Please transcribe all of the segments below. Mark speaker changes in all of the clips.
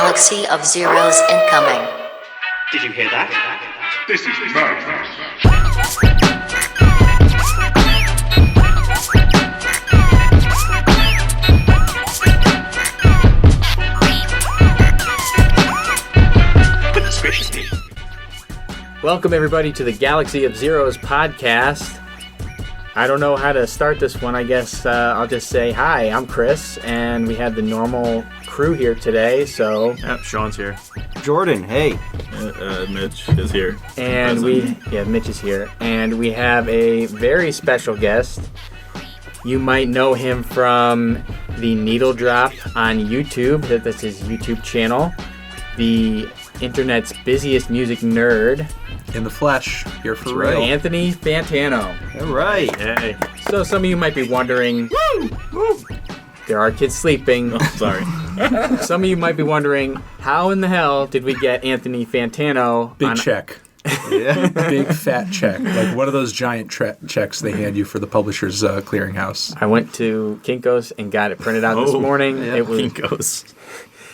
Speaker 1: galaxy of zeros incoming.
Speaker 2: Did you hear that?
Speaker 3: This is madness.
Speaker 4: Welcome everybody to the Galaxy of Zeros podcast. I don't know how to start this one. I guess I'll just say hi, I'm Chris, and we have the normal crew here today, so...
Speaker 5: Yep, Sean's here.
Speaker 6: Jordan, hey.
Speaker 5: Mitch is here.
Speaker 4: And Mitch is here. And we have a very special guest. You might know him from the Needle Drop on YouTube. That's his YouTube channel. The internet's busiest music nerd.
Speaker 6: In the flesh, here for
Speaker 4: That's
Speaker 6: real.
Speaker 4: right. Anthony Fantano.
Speaker 6: All right.
Speaker 5: Hey.
Speaker 4: So some of you might be wondering, there are kids sleeping.
Speaker 5: Oh, sorry.
Speaker 4: Some of you might be wondering, how in the hell did we get Anthony Fantano?
Speaker 7: Big check.
Speaker 6: Yeah.
Speaker 7: Big fat check. Like one of those giant checks they hand you for the publisher's clearinghouse.
Speaker 4: I went to Kinko's and got it printed out this morning.
Speaker 6: Yeah.
Speaker 4: It was,
Speaker 5: Kinko's.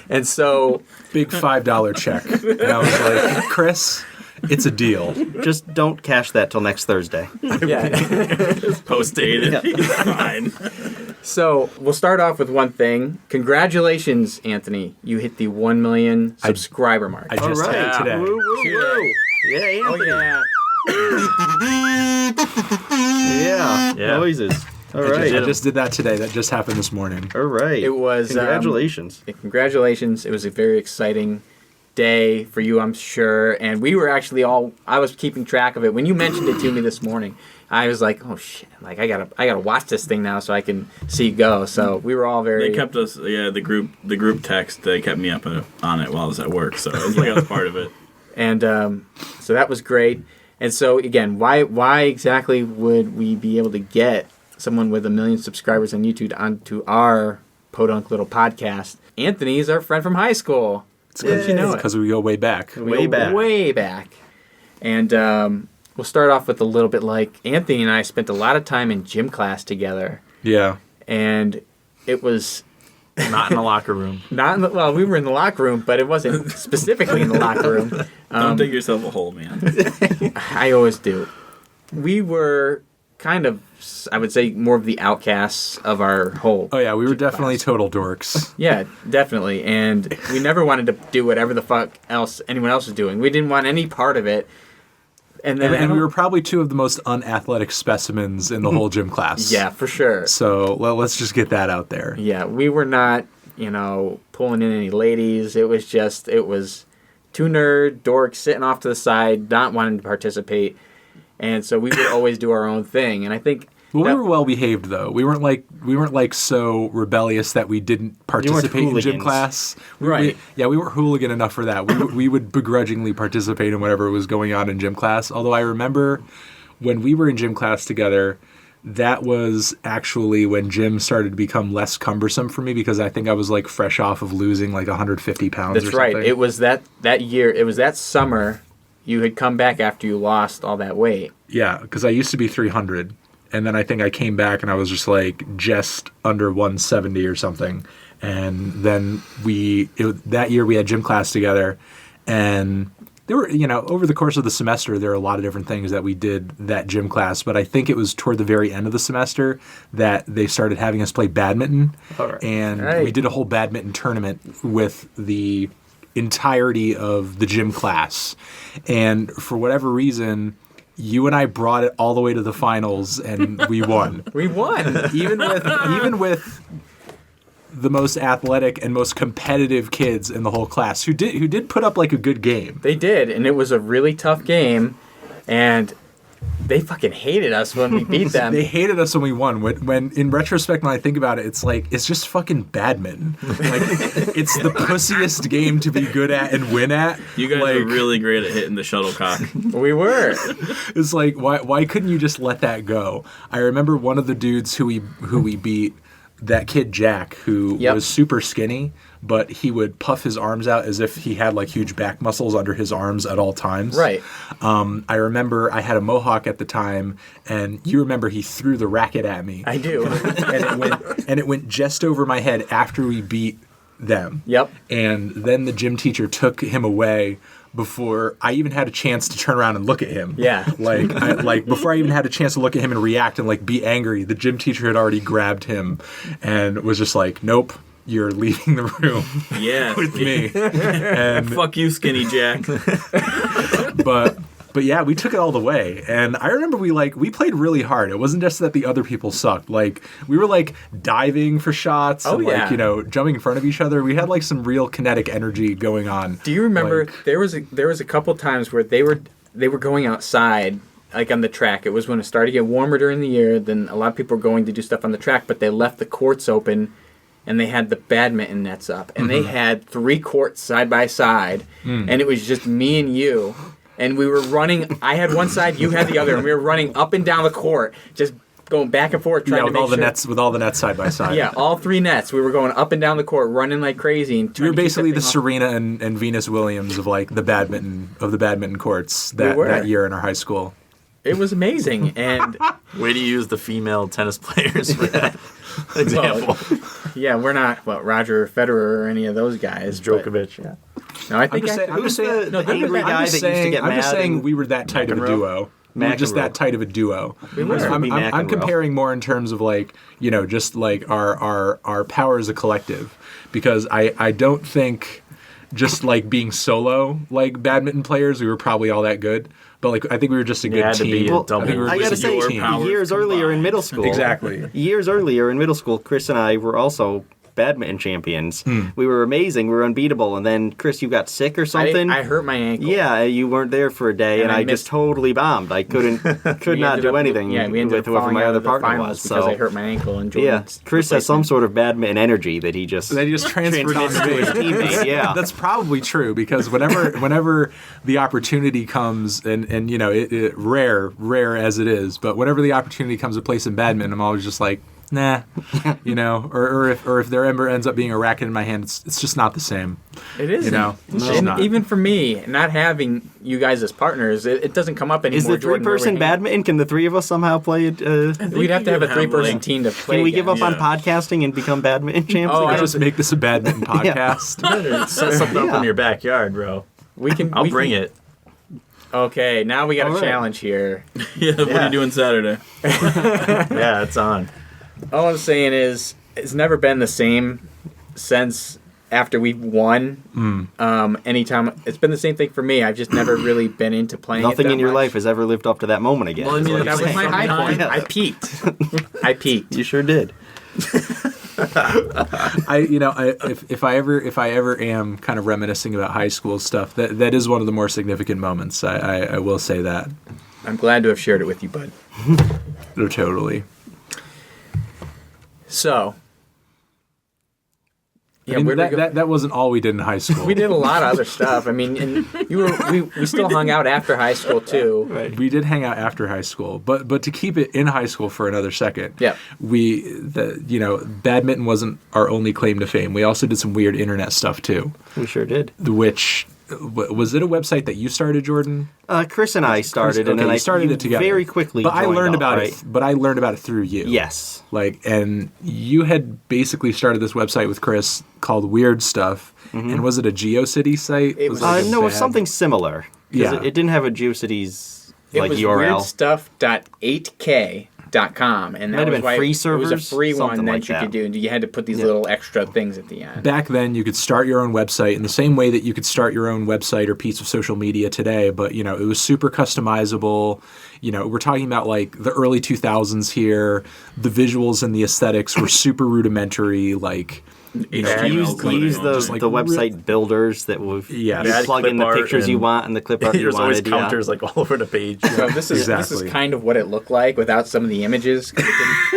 Speaker 4: and so
Speaker 7: Big $5 check. And I was like, Chris, it's a deal.
Speaker 6: Just don't cash that till next Thursday.
Speaker 4: yeah.
Speaker 5: Post dated. Fine.
Speaker 4: So we'll start off with one thing. Congratulations, Anthony. You hit the 1 million subscriber mark.
Speaker 7: I just
Speaker 6: All
Speaker 7: did
Speaker 6: right.
Speaker 7: it today.
Speaker 6: Woo, woo, woo. Yeah, Anthony.
Speaker 4: yeah.
Speaker 6: Yeah. Noises. All
Speaker 7: I
Speaker 6: right.
Speaker 7: just did that today. That just happened this morning.
Speaker 6: All right.
Speaker 4: It was
Speaker 6: Congratulations.
Speaker 4: Congratulations. It was a very exciting day for you, I'm sure. And we were actually I was keeping track of it. When you mentioned it to me this morning, I was like, oh shit, like I gotta watch this thing now so I can see it go. So we were all very...
Speaker 5: They kept us, the group text, they kept me up on it while I was at work, so it was like I was part of it.
Speaker 4: And so that was great. And so again, why exactly would we be able to get someone with 1 million subscribers on YouTube onto our podunk little podcast? Anthony is our friend from high school.
Speaker 7: It's good
Speaker 4: you know it.
Speaker 7: because we go way back.
Speaker 6: Way back.
Speaker 4: Way back. And we'll start off with a little bit like Anthony and I spent a lot of time in gym class together.
Speaker 7: Yeah.
Speaker 4: And it was
Speaker 5: Not in the locker room.
Speaker 4: well, we were in the locker room, but it wasn't specifically in the locker room.
Speaker 5: Don't dig yourself a hole, man.
Speaker 4: I always do. We were kind of, I would say, more of the outcasts of our whole.
Speaker 7: Oh, yeah. We were
Speaker 4: gym
Speaker 7: definitely
Speaker 4: class.
Speaker 7: total dorks.
Speaker 4: Yeah, definitely. And we never wanted to do whatever the fuck else anyone else was doing. We didn't want any part of it. And then
Speaker 7: And we were probably two of the most unathletic specimens in the whole gym class.
Speaker 4: Yeah, for sure.
Speaker 7: So let's just get that out there.
Speaker 4: Yeah, we were not, pulling in any ladies. It was two nerd dorks sitting off to the side, not wanting to participate. And so we would always do our own thing. And I think...
Speaker 7: Well, we were well behaved though. We weren't like so rebellious that we didn't participate in gym
Speaker 6: hooligans.
Speaker 7: class.
Speaker 4: Right.
Speaker 7: We weren't hooligan enough for that. We would begrudgingly participate in whatever was going on in gym class. Although I remember when we were in gym class together, that was actually when gym started to become less cumbersome for me because I think I was like fresh off of losing like 150 pounds.
Speaker 4: That's
Speaker 7: or something.
Speaker 4: right. It was that year. It was that summer. You had come back after you lost all that weight.
Speaker 7: Yeah, because I used to be 300. And then I think I came back and I was just like just under 170 or something. And then that year we had gym class together. And there were, over the course of the semester, there were a lot of different things that we did that gym class. But I think it was toward the very end of the semester that they started having us play badminton.
Speaker 6: All right.
Speaker 7: And we did a whole badminton tournament with the entirety of the gym class. And for whatever reason... You and I brought it all the way to the finals, and we won.
Speaker 4: We won.
Speaker 7: even with the most athletic and most competitive kids in the whole class, who did put up like a good game.
Speaker 4: They did, and it was a really tough game, and they fucking hated us when we beat them.
Speaker 7: They hated us when we won. When in retrospect, when I think about it, it's like it's just fucking badminton. Like it's the pussiest game to be good at and win at.
Speaker 5: You guys are really great at hitting the shuttlecock.
Speaker 4: We were.
Speaker 7: It's like why couldn't you just let that go? I remember one of the dudes who we beat, that kid Jack, who was super skinny, but he would puff his arms out as if he had like huge back muscles under his arms at all times.
Speaker 4: Right.
Speaker 7: I remember I had a mohawk at the time, and you remember he threw the racket at me.
Speaker 4: I do.
Speaker 7: And it went just over my head after we beat them.
Speaker 4: Yep.
Speaker 7: And then the gym teacher took him away before I even had a chance to turn around and look at him.
Speaker 4: Yeah.
Speaker 7: Like before I even had a chance to look at him and react and like be angry, the gym teacher had already grabbed him and was just like, "Nope, you're leaving the room
Speaker 5: Yeah.
Speaker 7: with me." And
Speaker 5: Fuck you, Skinny Jack.
Speaker 7: but yeah, we took it all the way. And I remember we played really hard. It wasn't just that the other people sucked. Like we were like diving for shots and like, jumping in front of each other. We had like some real kinetic energy going on.
Speaker 4: Do you remember
Speaker 7: Like,
Speaker 4: there was a couple times where they were going outside like on the track. It was when it started to get warmer during the year. Then a lot of people were going to do stuff on the track, but they left the courts open and they had the badminton nets up. And they had 3 courts side by side. And it was just me and you. And we were running. I had one side, you had the other, and we were running up and down the court, just going back and forth, trying to
Speaker 7: with
Speaker 4: make
Speaker 7: all the
Speaker 4: sure.
Speaker 7: nets with all the nets side by side.
Speaker 4: Yeah, all 3 nets. We were going up and down the court, running like crazy. And
Speaker 7: We were basically the
Speaker 4: the
Speaker 7: Serena and Venus Williams of like the badminton courts
Speaker 4: We were.
Speaker 7: that year in our high school.
Speaker 4: It was amazing, and
Speaker 2: Way to use the female tennis players for that example.
Speaker 4: yeah, we're not Roger Federer or any of those guys. but-
Speaker 2: Djokovic, yeah.
Speaker 4: No, I think
Speaker 7: I'm just saying.
Speaker 6: the angry guy that used to get
Speaker 7: I'm
Speaker 6: mad?
Speaker 7: just saying
Speaker 6: and-
Speaker 7: we were that tight of a duo. We were just that tight of a duo.
Speaker 4: were.
Speaker 7: I'm
Speaker 6: Be
Speaker 7: I'm
Speaker 6: McEnroe.
Speaker 7: comparing more in terms of like just like our power as a collective, because I don't think just like being solo like badminton players we were probably all that good, but like I think we were just a good
Speaker 2: had to be
Speaker 7: team.
Speaker 2: a double.
Speaker 7: I think we were
Speaker 6: I gotta
Speaker 7: just a
Speaker 6: say,
Speaker 7: good team.
Speaker 5: powers
Speaker 6: years earlier in middle school,
Speaker 7: Exactly.
Speaker 6: Years earlier in middle school, Chris and I were also badminton champions. We were amazing. We were unbeatable. And then, Chris, you got sick or something.
Speaker 4: I hurt my ankle.
Speaker 6: Yeah, you weren't there for a day, and
Speaker 4: And I
Speaker 6: I just
Speaker 4: missed-
Speaker 6: totally bombed. I could
Speaker 4: We
Speaker 6: not
Speaker 4: ended
Speaker 6: do
Speaker 4: up-
Speaker 6: anything
Speaker 4: Yeah, we ended
Speaker 6: with
Speaker 4: up
Speaker 6: whoever
Speaker 4: falling
Speaker 6: my
Speaker 4: out
Speaker 6: other
Speaker 4: of the
Speaker 6: partner
Speaker 4: finals
Speaker 6: was.
Speaker 4: because
Speaker 6: So
Speaker 4: I hurt my ankle. And
Speaker 6: yeah,
Speaker 4: Jordan's
Speaker 6: Chris has some
Speaker 4: replacement.
Speaker 6: sort of badminton energy that he just
Speaker 7: They just transferred on
Speaker 6: transmits to his
Speaker 7: me.
Speaker 6: teammate. Yeah,
Speaker 7: That's probably true, because whenever the opportunity comes, and it rare as it is, but whenever the opportunity comes to play some badminton, I'm always just like, nah, or if there ever ends up being a racket in my hand, it's just not the same.
Speaker 4: It is.
Speaker 7: It's just not.
Speaker 4: Even for me, not having you guys as partners, it doesn't come up anymore.
Speaker 6: is the
Speaker 4: Jordan, where we
Speaker 6: 3-person
Speaker 4: hang-
Speaker 6: badminton? Can the 3 of us somehow play it?
Speaker 4: We'd have to have a
Speaker 5: Have,
Speaker 4: 3-person
Speaker 5: like-
Speaker 4: team to play.
Speaker 6: Can we give up
Speaker 4: against.
Speaker 6: on podcasting and become badminton champs?
Speaker 4: Oh, I
Speaker 6: again?
Speaker 7: Just make this a badminton podcast.
Speaker 2: Set something up
Speaker 6: Yeah.
Speaker 2: in your backyard, bro.
Speaker 4: We can.
Speaker 2: I'll
Speaker 4: we
Speaker 2: bring
Speaker 4: can-
Speaker 2: it.
Speaker 4: Okay, now we got
Speaker 6: All
Speaker 4: a
Speaker 6: right.
Speaker 4: challenge here.
Speaker 5: Yeah, what are you doing Saturday?
Speaker 2: Yeah, it's on.
Speaker 4: All I'm saying is, it's never been the same since after we've won. Anytime it's been the same thing for me. I've just never really been into playing.
Speaker 6: Nothing
Speaker 4: it that
Speaker 6: in your
Speaker 4: much.
Speaker 6: life has ever lived up to that moment again.
Speaker 5: Well, I mean,
Speaker 4: That was my high point.
Speaker 6: Yeah.
Speaker 4: I peaked. I peaked.
Speaker 6: You sure did.
Speaker 7: If I ever am kind of reminiscing about high school stuff, that is one of the more significant moments. I will say that.
Speaker 4: I'm glad to have shared it with you, bud.
Speaker 7: Oh, totally.
Speaker 4: So, yeah,
Speaker 7: I mean,
Speaker 4: where did we go?
Speaker 7: that wasn't all we did in high school.
Speaker 4: We did a lot of other stuff. I mean, and we still hung out after high school too.
Speaker 7: We did hang out after high school, but to keep it in high school for another second,
Speaker 4: Yeah.
Speaker 7: badminton wasn't our only claim to fame. We also did some weird internet stuff too,
Speaker 6: We sure did.
Speaker 7: which was it a website that you started, Jordan?
Speaker 6: Chris and I started, and
Speaker 7: Okay,
Speaker 6: then
Speaker 7: you
Speaker 6: I
Speaker 7: started it together
Speaker 6: very quickly.
Speaker 7: But I
Speaker 6: joined
Speaker 7: learned
Speaker 6: up,
Speaker 7: about
Speaker 6: right?
Speaker 7: it. But I learned about it through you.
Speaker 6: Yes.
Speaker 7: And you had basically started this website with Chris called Weird Stuff, and was it a GeoCity site?
Speaker 4: It was-
Speaker 7: like a
Speaker 6: No, it was
Speaker 7: bad-
Speaker 6: something similar. 'Cause
Speaker 7: Yeah.
Speaker 6: It didn't have a GeoCities
Speaker 4: It
Speaker 6: like
Speaker 4: was
Speaker 6: URL.
Speaker 4: weirdstuff.8k.com, and that
Speaker 6: Might have
Speaker 4: was
Speaker 6: been
Speaker 4: why
Speaker 6: free
Speaker 4: it was a
Speaker 6: servers,
Speaker 4: free one
Speaker 6: something
Speaker 4: that
Speaker 6: like
Speaker 4: you
Speaker 6: that.
Speaker 4: could do, and you had to put these little extra things at the end.
Speaker 7: Back then, you could start your own website in the same way that you could start your own website or piece of social media today, but it was super customizable. We're talking about like the early 2000s here. The visuals and the aesthetics were super rudimentary. Like,
Speaker 6: Yeah, you use the,
Speaker 7: just like
Speaker 6: the website builders that will
Speaker 7: Yes.
Speaker 6: you
Speaker 7: Yeah,
Speaker 6: plug in the
Speaker 2: clip art
Speaker 6: pictures you
Speaker 2: and-
Speaker 6: want and the clip art you
Speaker 2: There's always
Speaker 6: wanted.
Speaker 2: counters like all over the page.
Speaker 4: So this is
Speaker 7: Exactly.
Speaker 4: kind of what it looked like without some of the images. 'Cause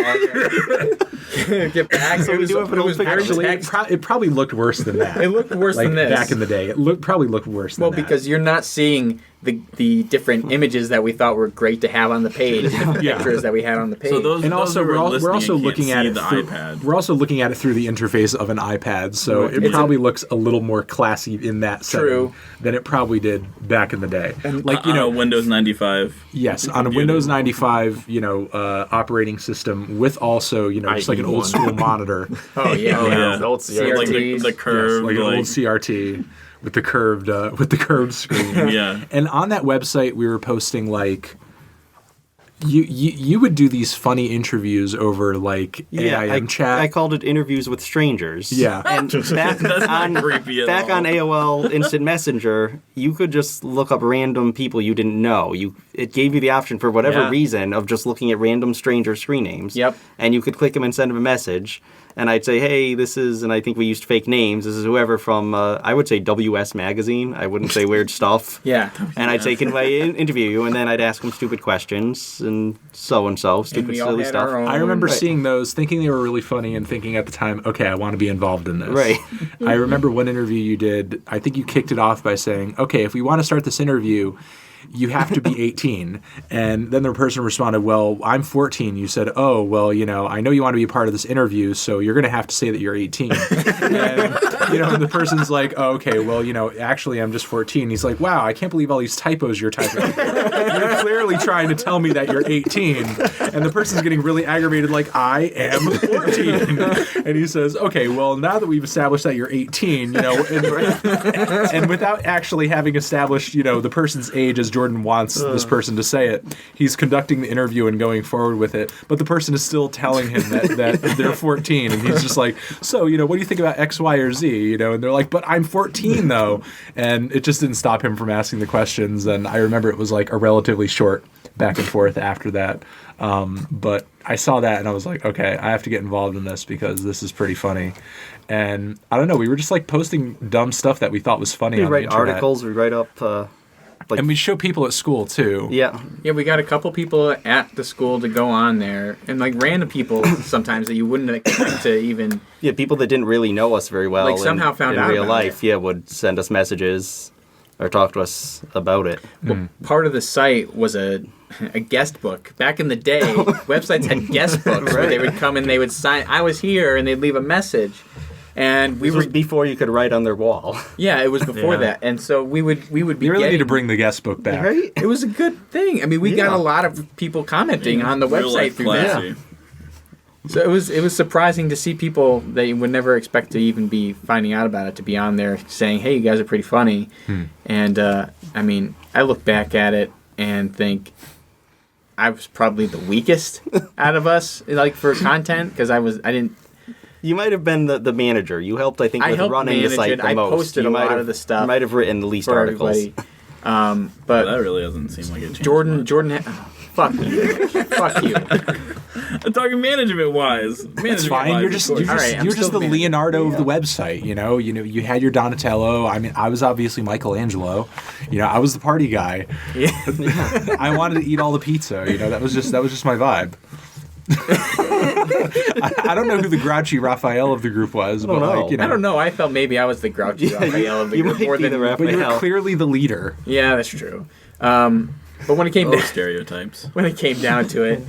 Speaker 4: it didn't get back.
Speaker 6: So
Speaker 4: it
Speaker 6: we
Speaker 4: was,
Speaker 6: do have an
Speaker 4: it
Speaker 6: old
Speaker 4: was very
Speaker 6: picture.
Speaker 4: text.
Speaker 7: It probably looked worse than that.
Speaker 4: It looked worse
Speaker 7: like
Speaker 4: than this.
Speaker 7: back in the day. It probably looked worse than
Speaker 4: Well,
Speaker 7: that.
Speaker 4: because you're not seeing the different images that we thought were great to have on the page, different
Speaker 7: Yeah.
Speaker 4: pictures that we had on the page.
Speaker 5: So those,
Speaker 7: And
Speaker 5: those
Speaker 7: also,
Speaker 5: who are
Speaker 7: we're
Speaker 5: listening
Speaker 7: also
Speaker 5: and can't
Speaker 7: looking at
Speaker 5: see
Speaker 7: it
Speaker 5: the
Speaker 7: through,
Speaker 5: iPad.
Speaker 7: We're also looking at it through the interface of an iPad, so it
Speaker 4: It's
Speaker 7: probably looks a little more classy in that setting
Speaker 4: True.
Speaker 7: than it probably did back in the day. Like
Speaker 5: on a Windows 95.
Speaker 7: yes, on a
Speaker 5: Yeah.
Speaker 7: Windows 95, operating system with also, just like an old
Speaker 6: IE1.
Speaker 7: school monitor,
Speaker 4: oh yeah,
Speaker 5: Oh yeah,
Speaker 6: the old
Speaker 4: CRT.
Speaker 5: like
Speaker 4: CRTs.
Speaker 5: the curve,
Speaker 7: like an old CRT with the curved screen.
Speaker 5: yeah.
Speaker 7: And on that website, we were posting like. You would do these funny interviews over like AIM chat.
Speaker 6: I called it interviews with strangers.
Speaker 7: Yeah.
Speaker 6: And back
Speaker 5: That's
Speaker 6: on
Speaker 5: not creepy at
Speaker 6: back
Speaker 5: all.
Speaker 6: on AOL Instant Messenger, you could just look up random people you didn't know. It gave you the option for whatever
Speaker 4: Yeah.
Speaker 6: reason of just looking at random stranger screen names.
Speaker 4: Yep.
Speaker 6: And you could click them and send them a message. And I'd say, hey, this is, and I think we used fake names. This is whoever from, I would say WS Magazine. I wouldn't say weird stuff.
Speaker 4: Yeah.
Speaker 6: And I'd say, can I interview you? And then I'd ask them stupid questions and so,
Speaker 4: And
Speaker 6: stupid,
Speaker 4: we all
Speaker 6: silly
Speaker 4: had
Speaker 6: stuff.
Speaker 4: our own.
Speaker 7: I remember
Speaker 6: Right.
Speaker 7: seeing those, thinking they were really funny, and thinking at the time, okay, I want to be involved in this.
Speaker 6: Right.
Speaker 7: I remember one interview you did, I think you kicked it off by saying, okay, if we want to start this interview, you have to be 18. And then the person responded, well, I'm 14. You said, oh, well, I know you want to be a part of this interview, so you're going to have to say that you're 18. And, the person's like, oh, okay, well, actually, I'm just 14. He's like, wow, I can't believe all these typos you're typing. You're clearly trying to tell me that you're 18. And the person's getting really aggravated, like, I am 14. And he says, okay, well, now that we've established that you're 18, and without actually having established, the person's age as Jordan wants this person to say it, he's conducting the interview and going forward with it. But the person is still telling him that they're 14, and he's just like, so, what do you think about X, Y, or Z? And they're like, but I'm 14 though, and it just didn't stop him from asking the questions. And I remember it was like a relatively short back and forth after that. But I saw that and I was like, okay, I have to get involved in this because this is pretty funny. And I don't know, we were just like posting dumb stuff that we thought was funny
Speaker 6: We
Speaker 7: on the
Speaker 6: write
Speaker 7: internet.
Speaker 6: articles, we write up,
Speaker 7: And we show people at school too.
Speaker 6: yeah.
Speaker 4: Yeah, we got a couple people at the school to go on there, and like random people sometimes that you wouldn't expect to even.
Speaker 6: Yeah, people that didn't really know us very well
Speaker 4: Like, somehow found
Speaker 6: in
Speaker 4: out
Speaker 6: real
Speaker 4: about
Speaker 6: life, would send us messages or talk to us about it.
Speaker 4: Well, part of the site was a guest book. Back in the day, websites had guest books where they would come and they would sign. I was here, and they'd leave a message. And we
Speaker 6: This
Speaker 4: were
Speaker 6: was before you could write on their wall.
Speaker 4: yeah, it was before
Speaker 7: Yeah.
Speaker 4: that, and so we would be
Speaker 7: You really
Speaker 4: getting,
Speaker 7: need to bring the guest book back.
Speaker 6: Right?
Speaker 4: It was a good thing. I mean, we got
Speaker 6: Yeah.
Speaker 4: a lot of people commenting on the
Speaker 5: Real
Speaker 4: website
Speaker 5: life
Speaker 4: through that.
Speaker 5: classy.
Speaker 4: So it was surprising to see people that you would never expect to even be finding out about it to be on there saying, "Hey, you guys are pretty funny." And I mean, I look back at it and think I was probably the weakest out of us, like for content, because I didn't.
Speaker 6: You might have been the manager. You helped, I think,
Speaker 4: I
Speaker 6: with
Speaker 4: helped
Speaker 6: running the
Speaker 4: manage
Speaker 6: site
Speaker 4: it.
Speaker 6: the
Speaker 4: I
Speaker 6: most.
Speaker 4: posted
Speaker 6: You
Speaker 4: a
Speaker 6: might
Speaker 4: lot
Speaker 6: have-
Speaker 4: of the stuff
Speaker 6: You might have written the least
Speaker 4: For
Speaker 6: articles.
Speaker 4: everybody. But
Speaker 5: That really doesn't seem like it changed
Speaker 4: Jordan,
Speaker 5: much.
Speaker 4: fuck you, fuck you.
Speaker 5: I'm talking management wise.
Speaker 7: It's fine. You're just
Speaker 4: All right, I'm
Speaker 7: you're just
Speaker 4: still
Speaker 7: the
Speaker 4: the manager.
Speaker 7: Leonardo of the website. You had your Donatello. I mean, I was obviously Michelangelo. I was the party guy.
Speaker 4: Yeah.
Speaker 7: I wanted to eat all the pizza. That was just my vibe. I don't know who the grouchy Raphael of the group was, but
Speaker 6: know.
Speaker 7: like
Speaker 4: I don't know. I felt maybe I was the grouchy Raphael of the
Speaker 6: you
Speaker 4: group
Speaker 6: might
Speaker 4: more
Speaker 6: be
Speaker 4: than
Speaker 6: the
Speaker 7: But you were
Speaker 6: Raphael.
Speaker 7: clearly the leader.
Speaker 4: Yeah, that's true. But when it came
Speaker 5: Oh,
Speaker 4: down,
Speaker 5: stereotypes.
Speaker 4: when it came down to it,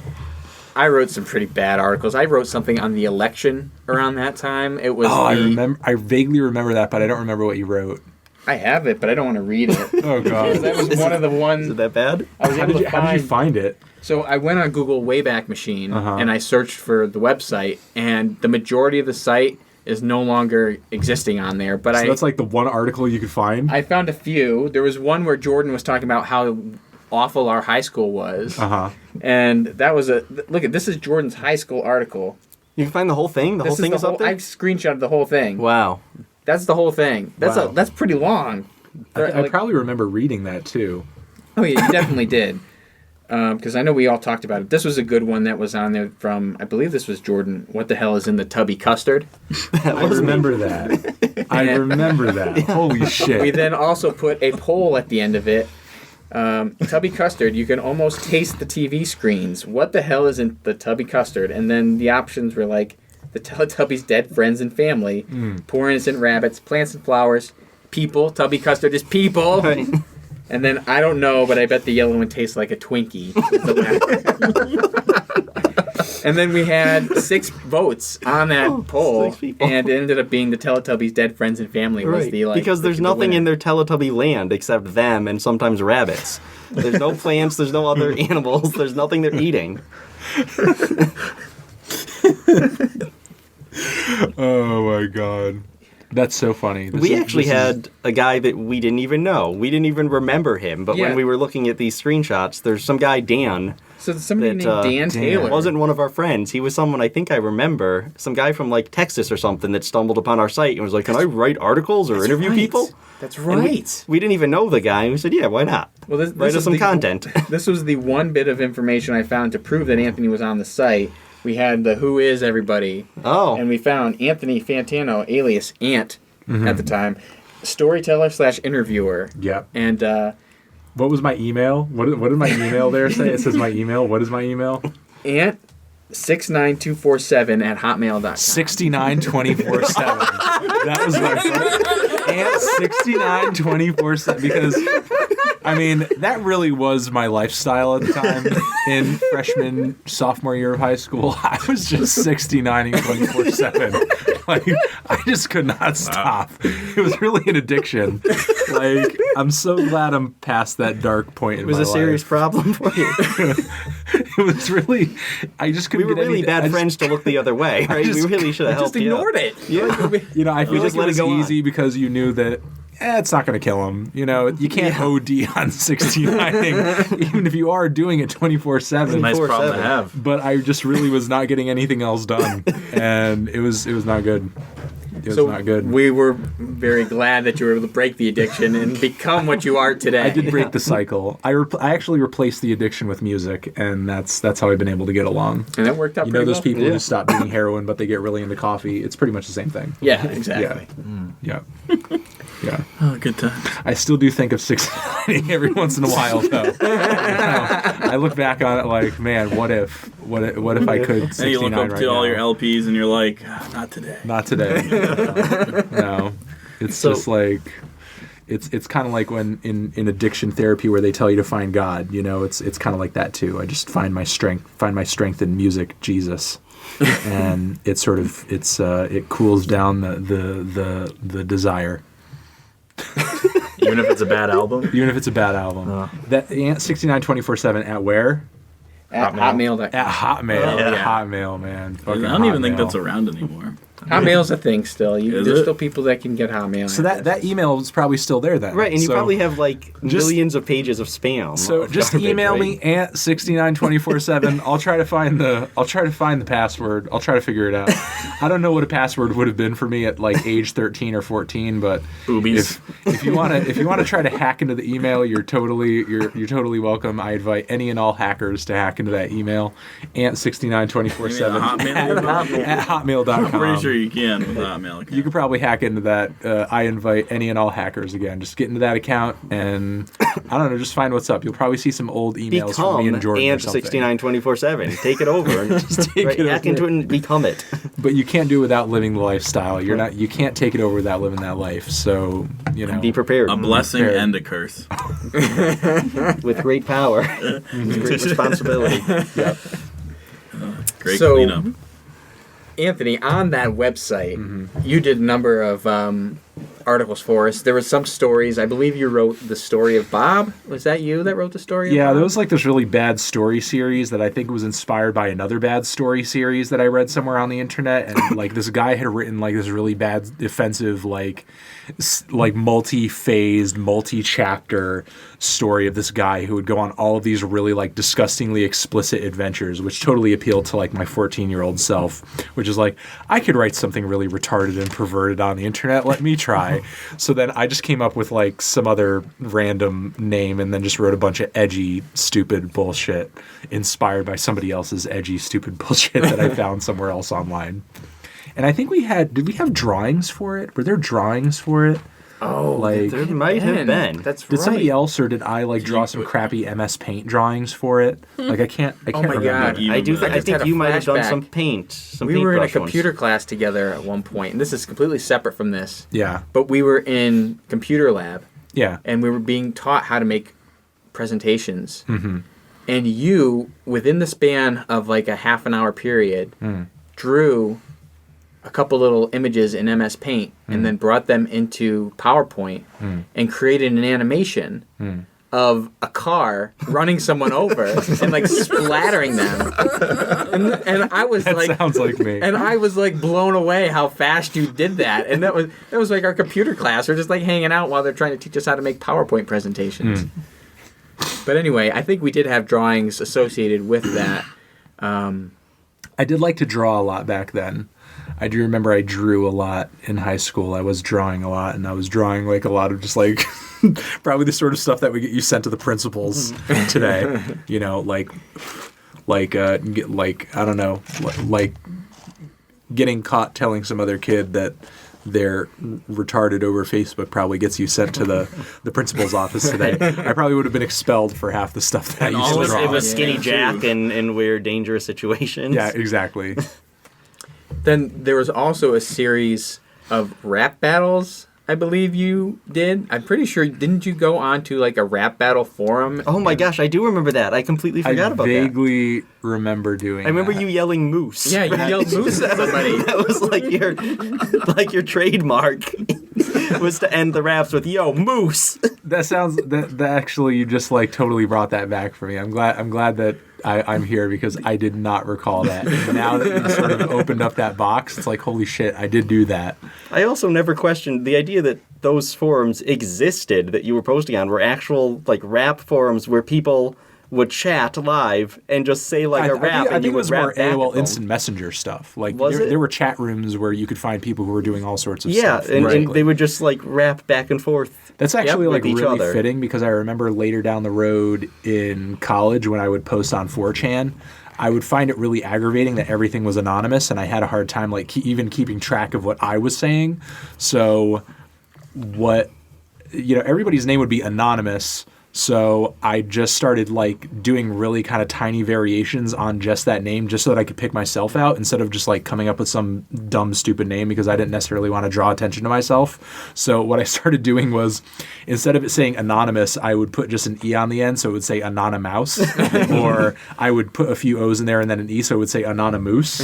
Speaker 4: I wrote some pretty bad articles. I wrote something on the election around that time. It was
Speaker 7: Oh, I remember. I vaguely remember that, but I don't remember what you wrote.
Speaker 4: I have it, but I don't want to read it.
Speaker 7: Oh God.
Speaker 4: That was one of the ones
Speaker 6: Is it that bad?
Speaker 4: I was
Speaker 7: How
Speaker 4: able
Speaker 7: did
Speaker 4: to
Speaker 7: you
Speaker 4: find.
Speaker 7: find it?
Speaker 4: So I went on Google Wayback Machine
Speaker 7: Uh-huh.
Speaker 4: and I searched for the website, and the majority of the site is no longer existing on there. But
Speaker 7: So that's like the one article you could find.
Speaker 4: I found a few. There was one where Jordan was talking about how awful our high school was,
Speaker 7: Uh-huh.
Speaker 4: and that was look at this is Jordan's high school article.
Speaker 6: You can find the whole thing? The whole thing is up
Speaker 4: I
Speaker 6: there?
Speaker 4: screenshotted the whole thing.
Speaker 6: Wow.
Speaker 4: That's the whole thing.
Speaker 7: Wow.
Speaker 4: That's pretty long.
Speaker 7: I probably remember reading that too.
Speaker 4: Oh yeah, you definitely did. Because I know we all talked about it. This was a good one that was on there from, I believe this was Jordan. What the hell is in the tubby custard?
Speaker 7: I remember that. I remember that. Holy shit.
Speaker 4: We then also put a poll at the end of it. Tubby custard, you can almost taste the TV screens. What the hell is in the tubby custard? And then the options were like the Teletubbies' dead friends and family, poor innocent rabbits, plants and flowers, people. Tubby custard is people.
Speaker 6: Right.
Speaker 4: And then I don't know, but I bet the yellow one tastes like a Twinkie. And then we had 6 votes on that poll,
Speaker 6: 6 people.
Speaker 4: and it ended up being the Teletubbies' Dead Friends and Family was the
Speaker 6: because there's
Speaker 4: the
Speaker 6: nothing
Speaker 4: winner.
Speaker 6: in their Teletubby land except them and sometimes rabbits. There's no plants. There's no other animals. There's nothing they're eating.
Speaker 7: Oh my god. That's so funny.
Speaker 6: We actually had a guy that we didn't even know. We didn't even remember him. But
Speaker 4: Yeah.
Speaker 6: when we were looking at these screenshots, there's some guy, Dan.
Speaker 4: So somebody
Speaker 6: that,
Speaker 4: named Dan Taylor.
Speaker 6: Wasn't one of our friends. He was someone I think I remember. Some guy from like Texas or something that stumbled upon our site and was like, "Can I write articles or interview
Speaker 4: right.
Speaker 6: people?"
Speaker 4: That's
Speaker 6: And
Speaker 4: right.
Speaker 6: we didn't even know the guy. And we said, "Yeah, why not?
Speaker 4: Well, this
Speaker 6: Write us
Speaker 4: is
Speaker 6: some
Speaker 4: the-
Speaker 6: content."
Speaker 4: This was the one bit of information I found to prove that Anthony was on the site. We had the Who Is Everybody,
Speaker 6: Oh,
Speaker 4: and we found Anthony Fantano, alias Ant, at the time, storyteller/interviewer.
Speaker 7: Yep.
Speaker 4: And
Speaker 7: What was my email? What did my email there say? It says my email. What is my email?
Speaker 4: Ant69247 at hotmail.com.
Speaker 7: 6924/7. That was my first. And 6924/7 because I mean that really was my lifestyle at the time in freshman sophomore year of high school. I was just 69ing 24/7. Like I just could not stop. It was really an addiction. Like I'm so glad I'm past that dark point in
Speaker 6: it was
Speaker 7: my
Speaker 6: a serious
Speaker 7: life.
Speaker 6: problem for you.
Speaker 7: It was really. I just
Speaker 6: We
Speaker 7: couldn't
Speaker 6: were
Speaker 7: get
Speaker 6: really
Speaker 7: anything-
Speaker 6: bad
Speaker 7: I just-
Speaker 6: friends to look the other way, right?
Speaker 7: just-
Speaker 6: We really should have helped
Speaker 4: Just
Speaker 6: you.
Speaker 4: ignored it.
Speaker 6: Yeah.
Speaker 7: You know, I feel
Speaker 6: just
Speaker 7: like
Speaker 6: let
Speaker 7: it
Speaker 6: it
Speaker 7: was
Speaker 6: go on.
Speaker 7: easy because you knew that it's not going to kill him. You know, you can't OD on 69ing, even if you are doing it 24/7.
Speaker 2: Nice problem
Speaker 6: 24/7.
Speaker 2: to have.
Speaker 7: But I just really was not getting anything else done, and it was not good. It was not good.
Speaker 4: We were very glad that you were able to break the addiction and become what you are today.
Speaker 7: I did break the cycle. I actually replaced the addiction with music, and that's how I've been able to get along.
Speaker 4: And that worked out
Speaker 7: You know
Speaker 4: pretty
Speaker 7: those
Speaker 4: well.
Speaker 7: people
Speaker 6: Yeah.
Speaker 7: who stop doing heroin, but they get really into coffee. It's pretty much the same thing.
Speaker 4: Yeah, exactly.
Speaker 7: Yeah. Yeah.
Speaker 5: Oh, good times.
Speaker 7: I still do think of 69ing every once in a while, though. You know, I look back on it like, man, what if I could
Speaker 5: And you
Speaker 7: 69
Speaker 5: look up
Speaker 7: right
Speaker 5: to all
Speaker 7: now?
Speaker 5: your LPs and you're like, "Ah, not today.
Speaker 7: Not today. No. It's
Speaker 6: So-
Speaker 7: just like it's kind of like when in addiction therapy where they tell you to find God, you know, it's kind of like that too. I just find my strength in music, Jesus. And it sort of it cools down the desire.
Speaker 2: Even if it's a bad album.
Speaker 7: Even if it's a bad album. That 6924/7 at where?
Speaker 4: At hotmail.com.
Speaker 7: At Hotmail.
Speaker 2: Yeah.
Speaker 7: At Hotmail, man.
Speaker 5: I
Speaker 7: Fucking
Speaker 5: don't even think
Speaker 7: Hotmail.
Speaker 5: that's around anymore.
Speaker 4: Hotmail's a thing still.
Speaker 5: Is
Speaker 4: There's
Speaker 5: it?
Speaker 4: still people that can get Hotmail.
Speaker 7: So that email is probably still there then.
Speaker 6: Right, and you
Speaker 7: So-
Speaker 6: probably have like
Speaker 7: just-
Speaker 6: millions of pages of spam.
Speaker 7: So
Speaker 6: of
Speaker 7: just
Speaker 6: garbage,
Speaker 7: email
Speaker 6: right?
Speaker 7: me at 6924/7. I'll try to find the password. I'll try to figure it out. I don't know what a password would have been for me at like age 13 or 14, but
Speaker 2: Boobies.
Speaker 7: if you want to try to hack into the email, you're totally welcome. I invite any and all hackers to hack into that email at 6924/7
Speaker 5: Hotmail.
Speaker 7: at hotmail.com.
Speaker 5: I'm pretty sure you can with Hotmail account.
Speaker 7: You could probably hack into that. I invite any and all hackers again. Just get into that account and I don't know, just find what's up. You'll probably see some old emails from me
Speaker 6: Become
Speaker 7: and Jordan or
Speaker 6: and
Speaker 7: something.
Speaker 6: 6924/7. Take it over and
Speaker 7: take
Speaker 6: right,
Speaker 7: it
Speaker 6: hack
Speaker 7: over.
Speaker 6: into it and become it.
Speaker 7: But you can't do it without living the lifestyle. You can't take it over without living that life. So, you know.
Speaker 6: Be prepared.
Speaker 5: A blessing
Speaker 7: Prepared.
Speaker 5: and a curse.
Speaker 6: With great power, with great responsibility.
Speaker 5: Great
Speaker 4: So-
Speaker 5: cleanup.
Speaker 4: Anthony, on that website, you did a number of articles for us. There were some stories. I believe you wrote the story of Bob. Was that you that wrote the story of
Speaker 7: Yeah,
Speaker 4: Bob?
Speaker 7: there was like this really bad story series that I think was inspired by another bad story series that I read somewhere on the internet, and like this guy had written like this really bad, offensive, like multi-phased, multi-chapter story of this guy who would go on all of these really like disgustingly explicit adventures, which totally appealed to like my 14-year-old self, which is like, I could write something really retarded and perverted on the internet. Let me try. So then I just came up with like some other random name and then just wrote a bunch of edgy, stupid bullshit inspired by somebody else's edgy, stupid bullshit that I found somewhere else online. And I think did we have drawings for it? Were there drawings for it?
Speaker 4: Oh,
Speaker 7: Like,
Speaker 6: There might have been.
Speaker 4: That's
Speaker 7: did
Speaker 4: right.
Speaker 7: somebody else, or did I like draw some crappy MS Paint drawings for it? Like I can't
Speaker 4: my
Speaker 7: remember.
Speaker 4: God.
Speaker 5: Even
Speaker 6: I do.
Speaker 5: better.
Speaker 6: I
Speaker 4: just
Speaker 6: think
Speaker 4: had a
Speaker 6: you might have done
Speaker 4: flashback.
Speaker 6: some paint. Some
Speaker 4: We were in a
Speaker 6: paintbrush ones.
Speaker 4: computer class together at one point, and this is completely separate from this.
Speaker 7: Yeah.
Speaker 4: But we were in computer lab,
Speaker 7: Yeah.
Speaker 4: And we were being taught how to make presentations. Mm-hmm. And you, within the span of like a half an hour period, drew a couple little images in MS Paint and then brought them into PowerPoint and created an animation of a car running someone over and like splattering them. And I was
Speaker 7: That sounds like me.
Speaker 4: And I was like blown away how fast you did that. And that was like our computer class. We're just like hanging out while they're trying to teach us how to make PowerPoint presentations. But anyway, I think we did have drawings associated with that.
Speaker 7: I did like to draw a lot back then. I do remember I drew a lot in high school. I was drawing a lot, and I was drawing like a lot of just like probably the sort of stuff that would get you sent to the principals today. You know, like I don't know, like getting caught telling some other kid that they're retarded over Facebook probably gets you sent to the principal's office today. I probably would have been expelled for half the stuff that I used to draw.
Speaker 6: It was Skinny Jack in weird, dangerous situations.
Speaker 7: Yeah, exactly.
Speaker 4: Then there was also a series of rap battles, I believe you did. I'm pretty sure, didn't you go on to like a rap battle forum?
Speaker 6: Oh my gosh, I do remember that. I completely forgot about that.
Speaker 7: I vaguely remember doing
Speaker 6: I remember
Speaker 7: that.
Speaker 6: you yelling moose.
Speaker 4: Yeah, you yelled moose at somebody.
Speaker 6: That was like your trademark was to end the raps with "Yo, moose."
Speaker 7: That sounds that actually you just like totally brought that back for me. I'm glad that I'm here because I did not recall that. And now that you sort of opened up that box, it's like holy shit, I did do that.
Speaker 6: I also never questioned the idea that those forums existed that you were posting on were actual like rap forums where people would chat live and just say like a rap
Speaker 7: I
Speaker 6: and
Speaker 7: think
Speaker 6: you
Speaker 7: it
Speaker 6: would
Speaker 7: was
Speaker 6: rap
Speaker 7: more
Speaker 6: back at
Speaker 7: AOL
Speaker 6: them.
Speaker 7: Instant Messenger stuff. Like
Speaker 6: Was it?
Speaker 7: there were chat rooms where you could find people who were doing all sorts of
Speaker 6: Yeah,
Speaker 7: stuff.
Speaker 6: and they would just like rap back and forth.
Speaker 7: That's actually
Speaker 6: with
Speaker 7: like
Speaker 6: each
Speaker 7: really
Speaker 6: other.
Speaker 7: fitting because I remember later down the road in college when I would post on 4chan, I would find it really aggravating that everything was anonymous, and I had a hard time like even keeping track of what I was saying. So everybody's name would be anonymous. So I just started like doing really kind of tiny variations on just that name just so that I could pick myself out instead of just like coming up with some dumb, stupid name because I didn't necessarily want to draw attention to myself. So what I started doing was instead of it saying anonymous, I would put just an E on the end. So it would say anonymous or I would put a few O's in there and then an E. So it would say anonymous.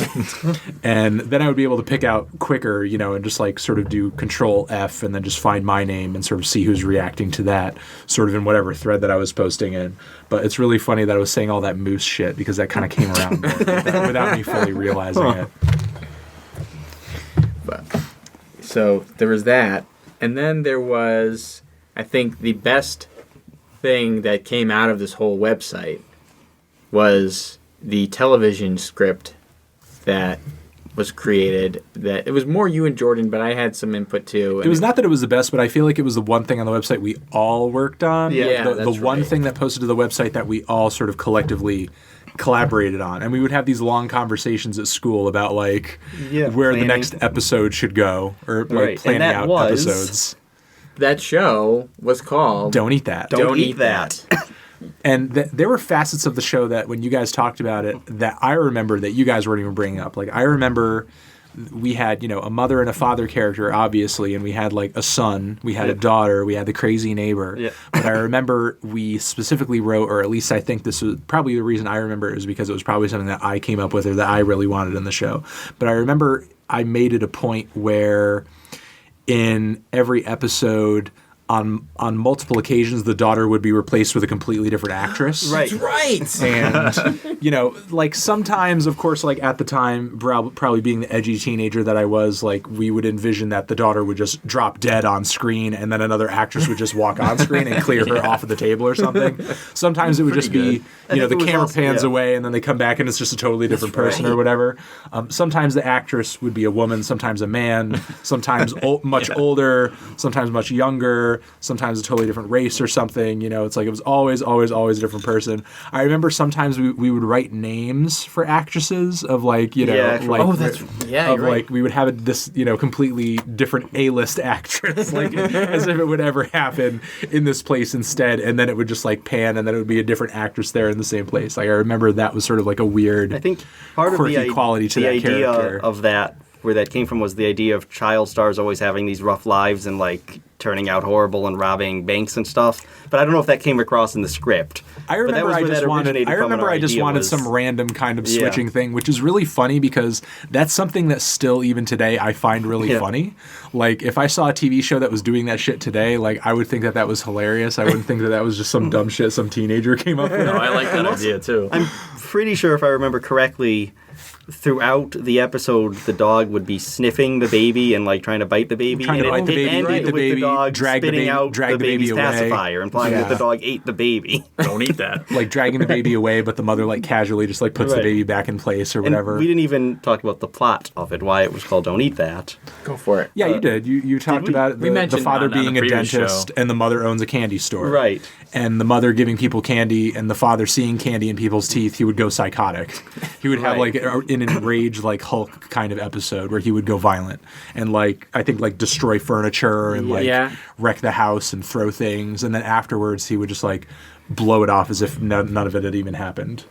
Speaker 7: And then I would be able to pick out quicker, and just like sort of do Control F and then just find my name and sort of see who's reacting to that sort of in whatever thread that I was posting in. But it's really funny that I was saying all that moose shit because that kind of came around without me fully realizing it.
Speaker 4: But, so there was that. And then there was, I think, the best thing that came out of this whole website was the television script that was created. That it was more you and Jordan, but I had some input too.
Speaker 7: It was not that it was the best, but I feel like it was the one thing on the website we all worked on.
Speaker 4: Yeah,
Speaker 7: the
Speaker 4: that's
Speaker 7: one
Speaker 4: right.
Speaker 7: thing that posted to the website that we all sort of collectively collaborated on. And we would have these long conversations at school about like where
Speaker 6: planning.
Speaker 7: the next episode should go or like
Speaker 6: Right, and
Speaker 7: planning
Speaker 6: that
Speaker 7: out
Speaker 6: was-
Speaker 7: episodes.
Speaker 4: That show was called
Speaker 7: Don't eat that.
Speaker 6: Don't eat that.
Speaker 7: And there were facets of the show that when you guys talked about it that I remember that you guys weren't even bringing up. Like I remember we had, a mother and a father character, obviously, and we had like a son, we had a daughter, we had the crazy neighbor.
Speaker 6: Yeah.
Speaker 7: But I remember we specifically wrote, or at least I think this was probably the reason I remember it was because it was probably something that I came up with or that I really wanted in the show. But I remember I made it a point where in every episode on multiple occasions, the daughter would be replaced with a completely different actress.
Speaker 6: Right.
Speaker 4: right.
Speaker 7: And, like sometimes, of course, like at the time, probably being the edgy teenager that I was, like we would envision that the daughter would just drop dead on screen and then another actress would just walk on screen and clear her off of the table or something. Sometimes it would just be,
Speaker 6: And
Speaker 7: the
Speaker 6: it was
Speaker 7: camera
Speaker 6: also-
Speaker 7: pans
Speaker 6: yeah.
Speaker 7: away and then they come back and it's just a totally different person or whatever. Sometimes the actress would be a woman, sometimes a man, sometimes much older, sometimes much younger, sometimes a totally different race or something. It's like it was always a different person. I remember sometimes we would write names for actresses of like,
Speaker 6: Yeah,
Speaker 7: like
Speaker 4: Oh, that's yeah.
Speaker 7: of
Speaker 4: You're right.
Speaker 7: like we would have this completely different A-list actress like as if it would ever happen in this place instead, and then it would just like pan and then it would be a different actress there in the same place. Like I remember that was sort of like a weird
Speaker 6: I think part of
Speaker 7: quirky
Speaker 6: the
Speaker 7: quality to
Speaker 6: the
Speaker 7: that
Speaker 6: idea
Speaker 7: character.
Speaker 6: of that where that came from was the idea of child stars always having these rough lives and like turning out horrible and robbing banks and stuff. But I don't know if that came across in the script.
Speaker 7: I remember I just wanted
Speaker 6: was,
Speaker 7: some random kind of switching thing, which is really funny because that's something that still even today I find really funny. Like if I saw a TV show that was doing that shit today, like I would think that was hilarious. I wouldn't think that was just some dumb shit some teenager came up with.
Speaker 2: No, I like that idea too.
Speaker 6: I'm pretty sure if I remember correctly, throughout the episode, the dog would be sniffing the baby and like trying to bite the baby.
Speaker 7: Trying to bite the baby,
Speaker 6: ended
Speaker 7: eat the
Speaker 6: with
Speaker 7: baby,
Speaker 6: the dog
Speaker 7: drag the
Speaker 6: spitting
Speaker 7: baby,
Speaker 6: out
Speaker 7: drag
Speaker 6: the
Speaker 7: the baby
Speaker 6: baby's
Speaker 7: away.
Speaker 6: pacifier, implying that the dog ate the baby.
Speaker 2: Don't eat that.
Speaker 7: Like dragging the baby away, but the mother like casually just like puts the baby back in place or whatever.
Speaker 6: And we didn't even talk about the plot of it, why it was called Don't Eat That.
Speaker 4: Go for it.
Speaker 7: Yeah, you did. You talked about
Speaker 4: We
Speaker 7: the
Speaker 4: mentioned
Speaker 7: father
Speaker 2: on the
Speaker 7: being a
Speaker 2: previous
Speaker 7: dentist
Speaker 2: show.
Speaker 7: and the mother owns a candy store.
Speaker 6: Right.
Speaker 7: And the mother giving people candy and the father seeing candy in people's teeth, he would go psychotic. He would have
Speaker 6: Right.
Speaker 7: like an enraged like Hulk kind of episode where he would go violent and like I think like destroy furniture and like wreck the house and throw things, and then afterwards he would just like blow it off as if none of it had even happened.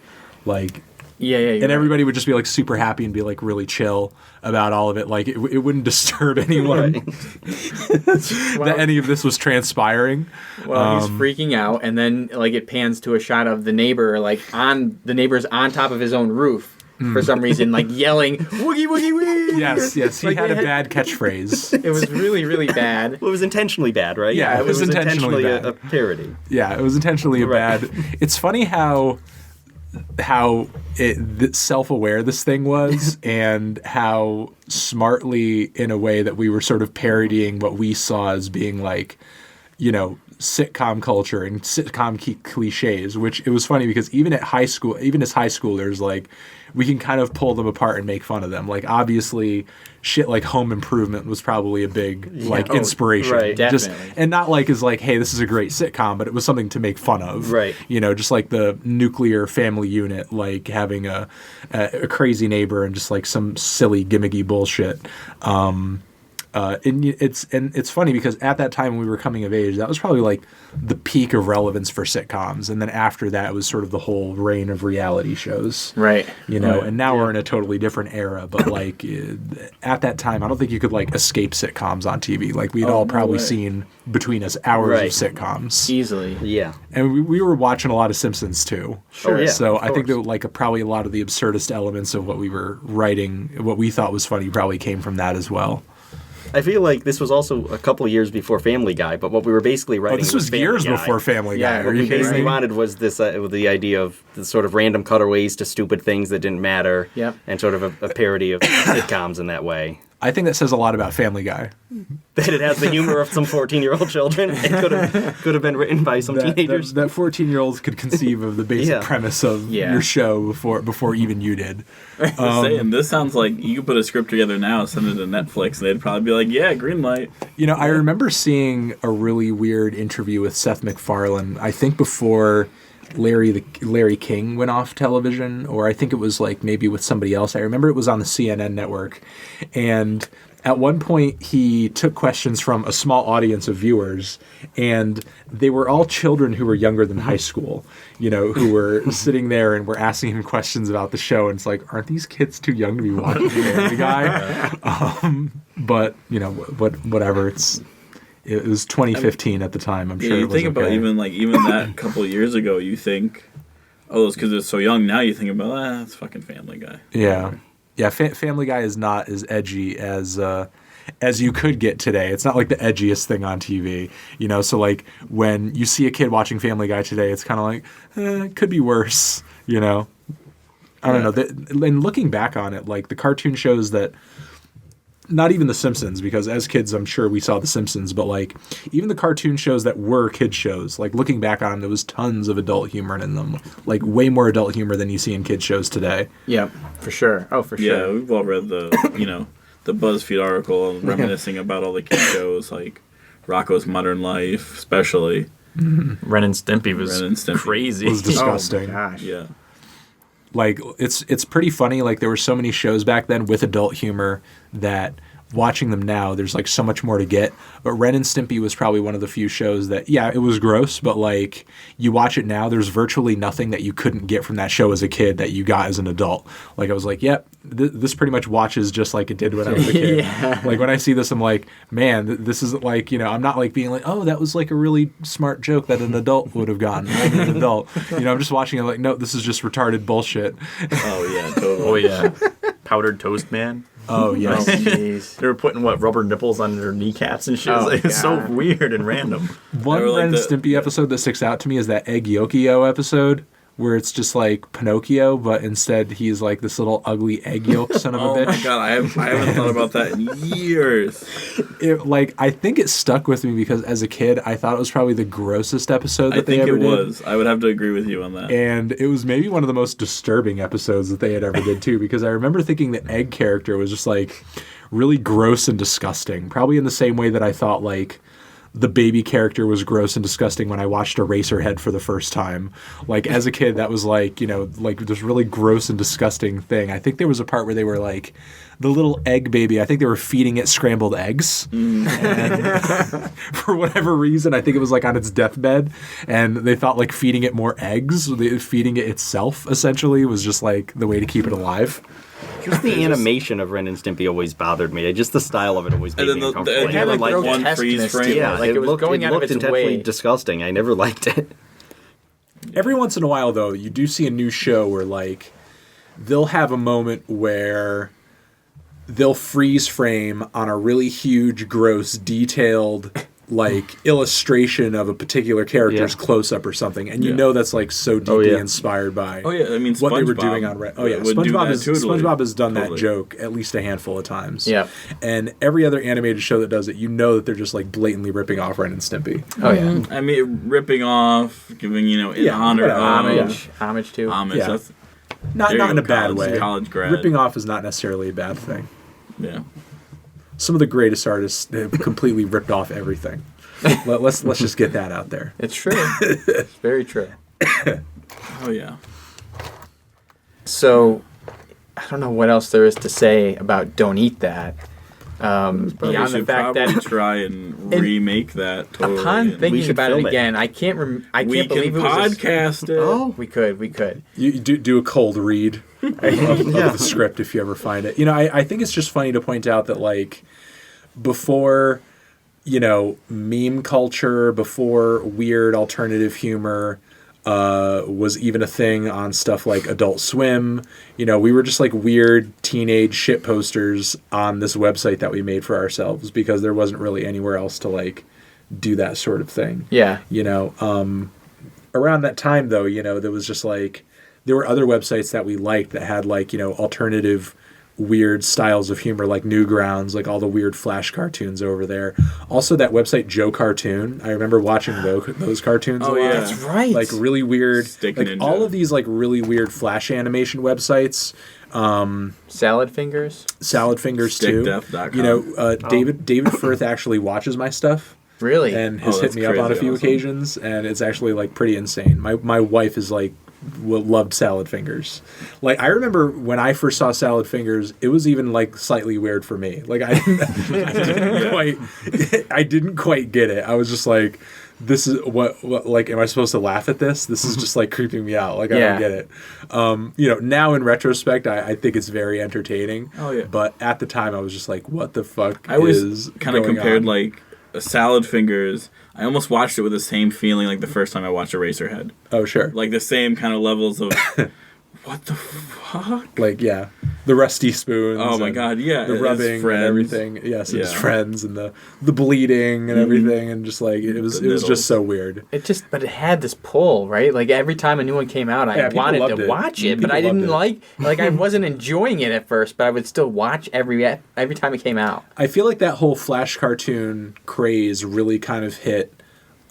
Speaker 7: Like and everybody would just be like super happy and be like really chill about all of it. Like it wouldn't disturb anyone that any of this was transpiring.
Speaker 4: Well, he's freaking out, and then like it pans to a shot of the neighbor, like on the neighbor's on top of his own roof for some reason, like yelling "woogie woogie woogie."
Speaker 7: Yes, he
Speaker 4: Like,
Speaker 7: had a
Speaker 4: it
Speaker 7: bad catchphrase.
Speaker 4: It was really, really bad.
Speaker 6: Well, it was intentionally bad, right?
Speaker 7: Yeah, it was intentionally
Speaker 6: intentionally
Speaker 7: bad.
Speaker 6: a parody.
Speaker 7: Yeah, it was intentionally a
Speaker 6: Right.
Speaker 7: bad. It's funny how self-aware this thing was and how smartly in a way that we were sort of parodying what we saw as being like, you know, sitcom culture and sitcom cliches, which it was funny because even as high schoolers, like we can kind of pull them apart and make fun of them. Like obviously shit like Home Improvement was probably a big like inspiration.
Speaker 6: right.
Speaker 4: Definitely.
Speaker 7: And not like as like, hey, this is a great sitcom, but it was something to make fun of.
Speaker 6: Right.
Speaker 7: You know, just like the nuclear family unit, like having a crazy neighbor and just like some silly gimmicky bullshit. And it's funny because at that time when we were coming of age, that was probably like the peak of relevance for sitcoms, and then after that it was sort of the whole reign of reality shows,
Speaker 4: Right.
Speaker 7: You know, and now we're in a totally different era. But like at that time, I don't think you could like escape sitcoms on TV. Like we'd all probably seen between us hours of sitcoms
Speaker 4: Easily.
Speaker 6: Yeah.
Speaker 7: and we were watching a lot of Simpsons too.
Speaker 6: Sure. Yeah,
Speaker 7: So
Speaker 6: of
Speaker 7: I think
Speaker 6: course.
Speaker 7: that like probably a lot of the absurdist elements of what we were writing, what we thought was funny, probably came from that as well.
Speaker 6: I feel like this was also a couple of years before Family Guy, but what we were basically writing
Speaker 7: This was
Speaker 6: Family
Speaker 7: years
Speaker 6: Guy.
Speaker 7: before Family Guy.
Speaker 4: Yeah,
Speaker 7: Are
Speaker 6: What
Speaker 7: you
Speaker 6: we
Speaker 7: kidding
Speaker 6: basically
Speaker 7: me?
Speaker 6: wanted was this the idea of the sort of random cutaways to stupid things that didn't matter,
Speaker 4: Yep.
Speaker 6: and sort of a parody of sitcoms in that way.
Speaker 7: I think that says a lot about Family Guy.
Speaker 6: That it has the humor of some 14-year-old children. It could have been written by some teenagers.
Speaker 7: That 14-year-olds could conceive of the basic
Speaker 6: Yeah.
Speaker 7: premise of
Speaker 4: Yeah.
Speaker 7: your show before even you did.
Speaker 5: Just saying, this sounds like you could put a script together now, send it to Netflix, and they'd probably be like, "Yeah, green light."
Speaker 7: You know, I remember seeing a really weird interview with Seth MacFarlane. I think before Larry King went off television, or I think it was like maybe with somebody else. I remember it was on the CNN network, and at one point he took questions from a small audience of viewers, and they were all children who were younger than high school, you know, who were sitting there and were asking him questions about the show, and it's like, aren't these kids too young to be watching Family Guy? But you know, whatever. It was 2015 at the time. I'm
Speaker 5: Yeah,
Speaker 7: sure.
Speaker 5: you
Speaker 7: it was
Speaker 5: think about
Speaker 7: okay.
Speaker 5: even that couple of years ago. You think, oh, those kids are so young. Now you think about, it's fucking Family Guy.
Speaker 7: Yeah. Family Guy is not as edgy as you could get today. It's not like the edgiest thing on TV, you know. So like when you see a kid watching Family Guy today, it's kind of like it could be worse, you know. I don't know. And looking back on it, like the cartoon shows that. Not even The Simpsons, because as kids, I'm sure we saw The Simpsons, but like even the cartoon shows that were kid shows, like looking back on them, there was tons of adult humor in them, like way more adult humor than you see in kid shows today.
Speaker 4: Yeah, for sure. Oh, for
Speaker 5: Yeah,
Speaker 4: sure.
Speaker 5: we've all read the the BuzzFeed article reminiscing about all the kid shows like Rocko's Modern Life, especially.
Speaker 2: Ren and Stimpy was
Speaker 5: Ren and Stimpy.
Speaker 2: crazy.
Speaker 7: It was disgusting.
Speaker 4: Oh my gosh.
Speaker 5: Yeah.
Speaker 7: Like it's pretty funny. Like there were so many shows back then with adult humor that watching them now, there's like so much more to get. But Ren and Stimpy was probably one of the few shows that, yeah, it was gross, but like you watch it now, there's virtually nothing that you couldn't get from that show as a kid that you got as an adult. Like I was like, yep, this pretty much watches just like it did when I was a kid.
Speaker 4: Yeah.
Speaker 7: Like when I see this, I'm like, man, this isn't like, I'm not like being like, oh, that was like a really smart joke that an adult would have gotten. Only an adult. I'm just watching it like, no, this is just retarded bullshit.
Speaker 5: Oh yeah, totally.
Speaker 2: Oh yeah, powdered toast man.
Speaker 7: Oh, yes.
Speaker 4: Oh, jeez.
Speaker 2: They were putting rubber nipples on their kneecaps and shit.
Speaker 4: Oh,
Speaker 2: It's so
Speaker 4: God.
Speaker 2: weird and random.
Speaker 7: One
Speaker 5: They were like
Speaker 7: Ren and
Speaker 5: the-
Speaker 7: Stimpy episode that sticks out to me is that Egg Yolkio episode, where it's just like Pinocchio, but instead he's like this little ugly egg yolk son of a
Speaker 5: Oh
Speaker 7: bitch.
Speaker 5: my god, I haven't thought about that in years.
Speaker 7: I think it stuck with me because as a kid, I thought it was probably the grossest episode
Speaker 5: I
Speaker 7: that they
Speaker 5: think
Speaker 7: ever
Speaker 5: it
Speaker 7: did.
Speaker 5: was. I would have to agree with you on that.
Speaker 7: And it was maybe one of the most disturbing episodes that they had ever did too, because I remember thinking the egg character was just like really gross and disgusting. Probably in the same way that I thought like the baby character was gross and disgusting when I watched Eraserhead for the first time. Like as a kid, that was like, like this really gross and disgusting thing. I think there was a part where they were like the little egg baby. I think they were feeding it scrambled eggs. And for whatever reason, I think it was like on its deathbed, and they thought like feeding it more eggs, feeding it itself essentially was just like the way to keep it alive.
Speaker 6: Just the animation of Ren and Stimpy always bothered me. Just the style of it always made
Speaker 5: And
Speaker 6: me
Speaker 5: then
Speaker 6: uncomfortable.
Speaker 5: the
Speaker 6: I never
Speaker 5: like
Speaker 6: liked it.
Speaker 5: one freeze
Speaker 4: grotesqueness
Speaker 5: frame.
Speaker 4: to it.
Speaker 6: Yeah,
Speaker 4: Like, it was going out of its
Speaker 6: intensely
Speaker 4: way.
Speaker 6: disgusting. I never liked it.
Speaker 7: Every once in a while, though, you do see a new show where, like, they'll have a moment where they'll freeze frame on a really huge, gross, detailed, like, illustration of a particular character's
Speaker 6: Yeah.
Speaker 7: close-up or something. And you
Speaker 5: Yeah.
Speaker 7: know that's, like, so deeply
Speaker 6: yeah.
Speaker 7: inspired by
Speaker 5: Oh yeah, I mean
Speaker 7: what they were
Speaker 5: SpongeBob
Speaker 7: doing on Red. Oh, yeah.
Speaker 5: would do that too,
Speaker 7: SpongeBob has done
Speaker 5: totally.
Speaker 7: that joke at least a handful of times.
Speaker 4: Yeah.
Speaker 7: And every other animated show that does it, you know that they're just, like, blatantly ripping off Ren and Stimpy.
Speaker 4: Oh, yeah.
Speaker 5: I mean, ripping off, giving in
Speaker 7: Yeah,
Speaker 5: honor
Speaker 7: whatever.
Speaker 5: of
Speaker 4: Homage too.
Speaker 5: homage.
Speaker 7: Yeah.
Speaker 5: That's,
Speaker 7: Not
Speaker 5: There you
Speaker 7: in a
Speaker 5: go,
Speaker 7: bad
Speaker 5: college-
Speaker 7: way.
Speaker 5: college grad.
Speaker 7: Ripping off is not necessarily a bad thing.
Speaker 5: yeah.
Speaker 7: Some of the greatest artists have completely ripped off everything. Let's just get that out there.
Speaker 4: It's true. It's very true.
Speaker 5: Oh yeah.
Speaker 4: So, I don't know what else there is to say about Don't Eat That. Beyond
Speaker 5: We
Speaker 4: the
Speaker 5: should
Speaker 4: fact
Speaker 5: probably
Speaker 4: that
Speaker 5: try and remake that. Totally.
Speaker 4: upon
Speaker 5: and
Speaker 4: thinking
Speaker 6: should
Speaker 4: about it
Speaker 6: film it.
Speaker 4: again, I can't
Speaker 5: we
Speaker 4: believe
Speaker 5: can
Speaker 4: it was
Speaker 5: podcast it.
Speaker 6: Oh.
Speaker 4: we could.
Speaker 7: You do a cold read of the script if you ever find it. I think it's just funny to point out that, like, before, meme culture, before weird alternative humor was even a thing on stuff like Adult Swim, we were just like weird teenage shit posters on this website that we made for ourselves because there wasn't really anywhere else to, like, do that sort of thing.
Speaker 4: Yeah.
Speaker 7: Around that time, though, there was just like, there were other websites that we liked that had, like, alternative weird styles of humor, like Newgrounds, like all the weird Flash cartoons over there. Also, that website Joe Cartoon. I remember watching those cartoons a
Speaker 5: Oh,
Speaker 7: lot.
Speaker 5: yeah.
Speaker 4: That's right.
Speaker 7: Like really weird,
Speaker 5: Stick
Speaker 7: like
Speaker 5: Ninja.
Speaker 7: all of these like really weird Flash animation websites.
Speaker 4: Salad Fingers.
Speaker 7: Salad Fingers too.
Speaker 5: Stickdeath.com.
Speaker 7: David Firth actually watches my stuff
Speaker 4: Really?
Speaker 7: and has
Speaker 5: Oh,
Speaker 7: hit
Speaker 5: that's
Speaker 7: me up on a
Speaker 5: crazy
Speaker 7: few
Speaker 5: awesome.
Speaker 7: occasions, and it's actually like pretty insane. My wife is like loved Salad Fingers. Like, I remember when I first saw Salad Fingers, it was even like slightly weird for me. Like I didn't quite get it. I was just like, this is what like, am I supposed to laugh at this? This is just like creeping me out. Like, I
Speaker 4: Yeah.
Speaker 7: don't get it. Now in retrospect, I think it's very entertaining.
Speaker 5: Oh, yeah.
Speaker 7: But at the time, I was just like, what the fuck
Speaker 5: I always
Speaker 7: is
Speaker 5: kind of
Speaker 7: going
Speaker 5: compared
Speaker 7: on?
Speaker 5: like Salad Fingers. I almost watched it with the same feeling like the first time I watched Eraserhead.
Speaker 7: Oh, sure.
Speaker 5: Like the same kind of levels of what the fuck?
Speaker 7: Like, yeah, the rusty spoons.
Speaker 5: Oh my
Speaker 7: and
Speaker 5: god, yeah,
Speaker 7: the
Speaker 5: his
Speaker 7: rubbing and
Speaker 5: friends.
Speaker 7: everything. Yes, and his
Speaker 5: Yeah.
Speaker 7: friends and the bleeding and everything, and just like it was
Speaker 5: The
Speaker 7: just
Speaker 5: needles.
Speaker 7: so weird.
Speaker 4: But it had this pull, right? Like every time a new one came out, I
Speaker 7: Yeah, people
Speaker 4: wanted
Speaker 7: loved
Speaker 4: to
Speaker 7: it.
Speaker 4: watch it, but
Speaker 7: People
Speaker 4: I didn't
Speaker 7: loved
Speaker 4: like I wasn't enjoying it at first, but I would still watch every time it came out.
Speaker 7: I feel like that whole Flash cartoon craze really kind of hit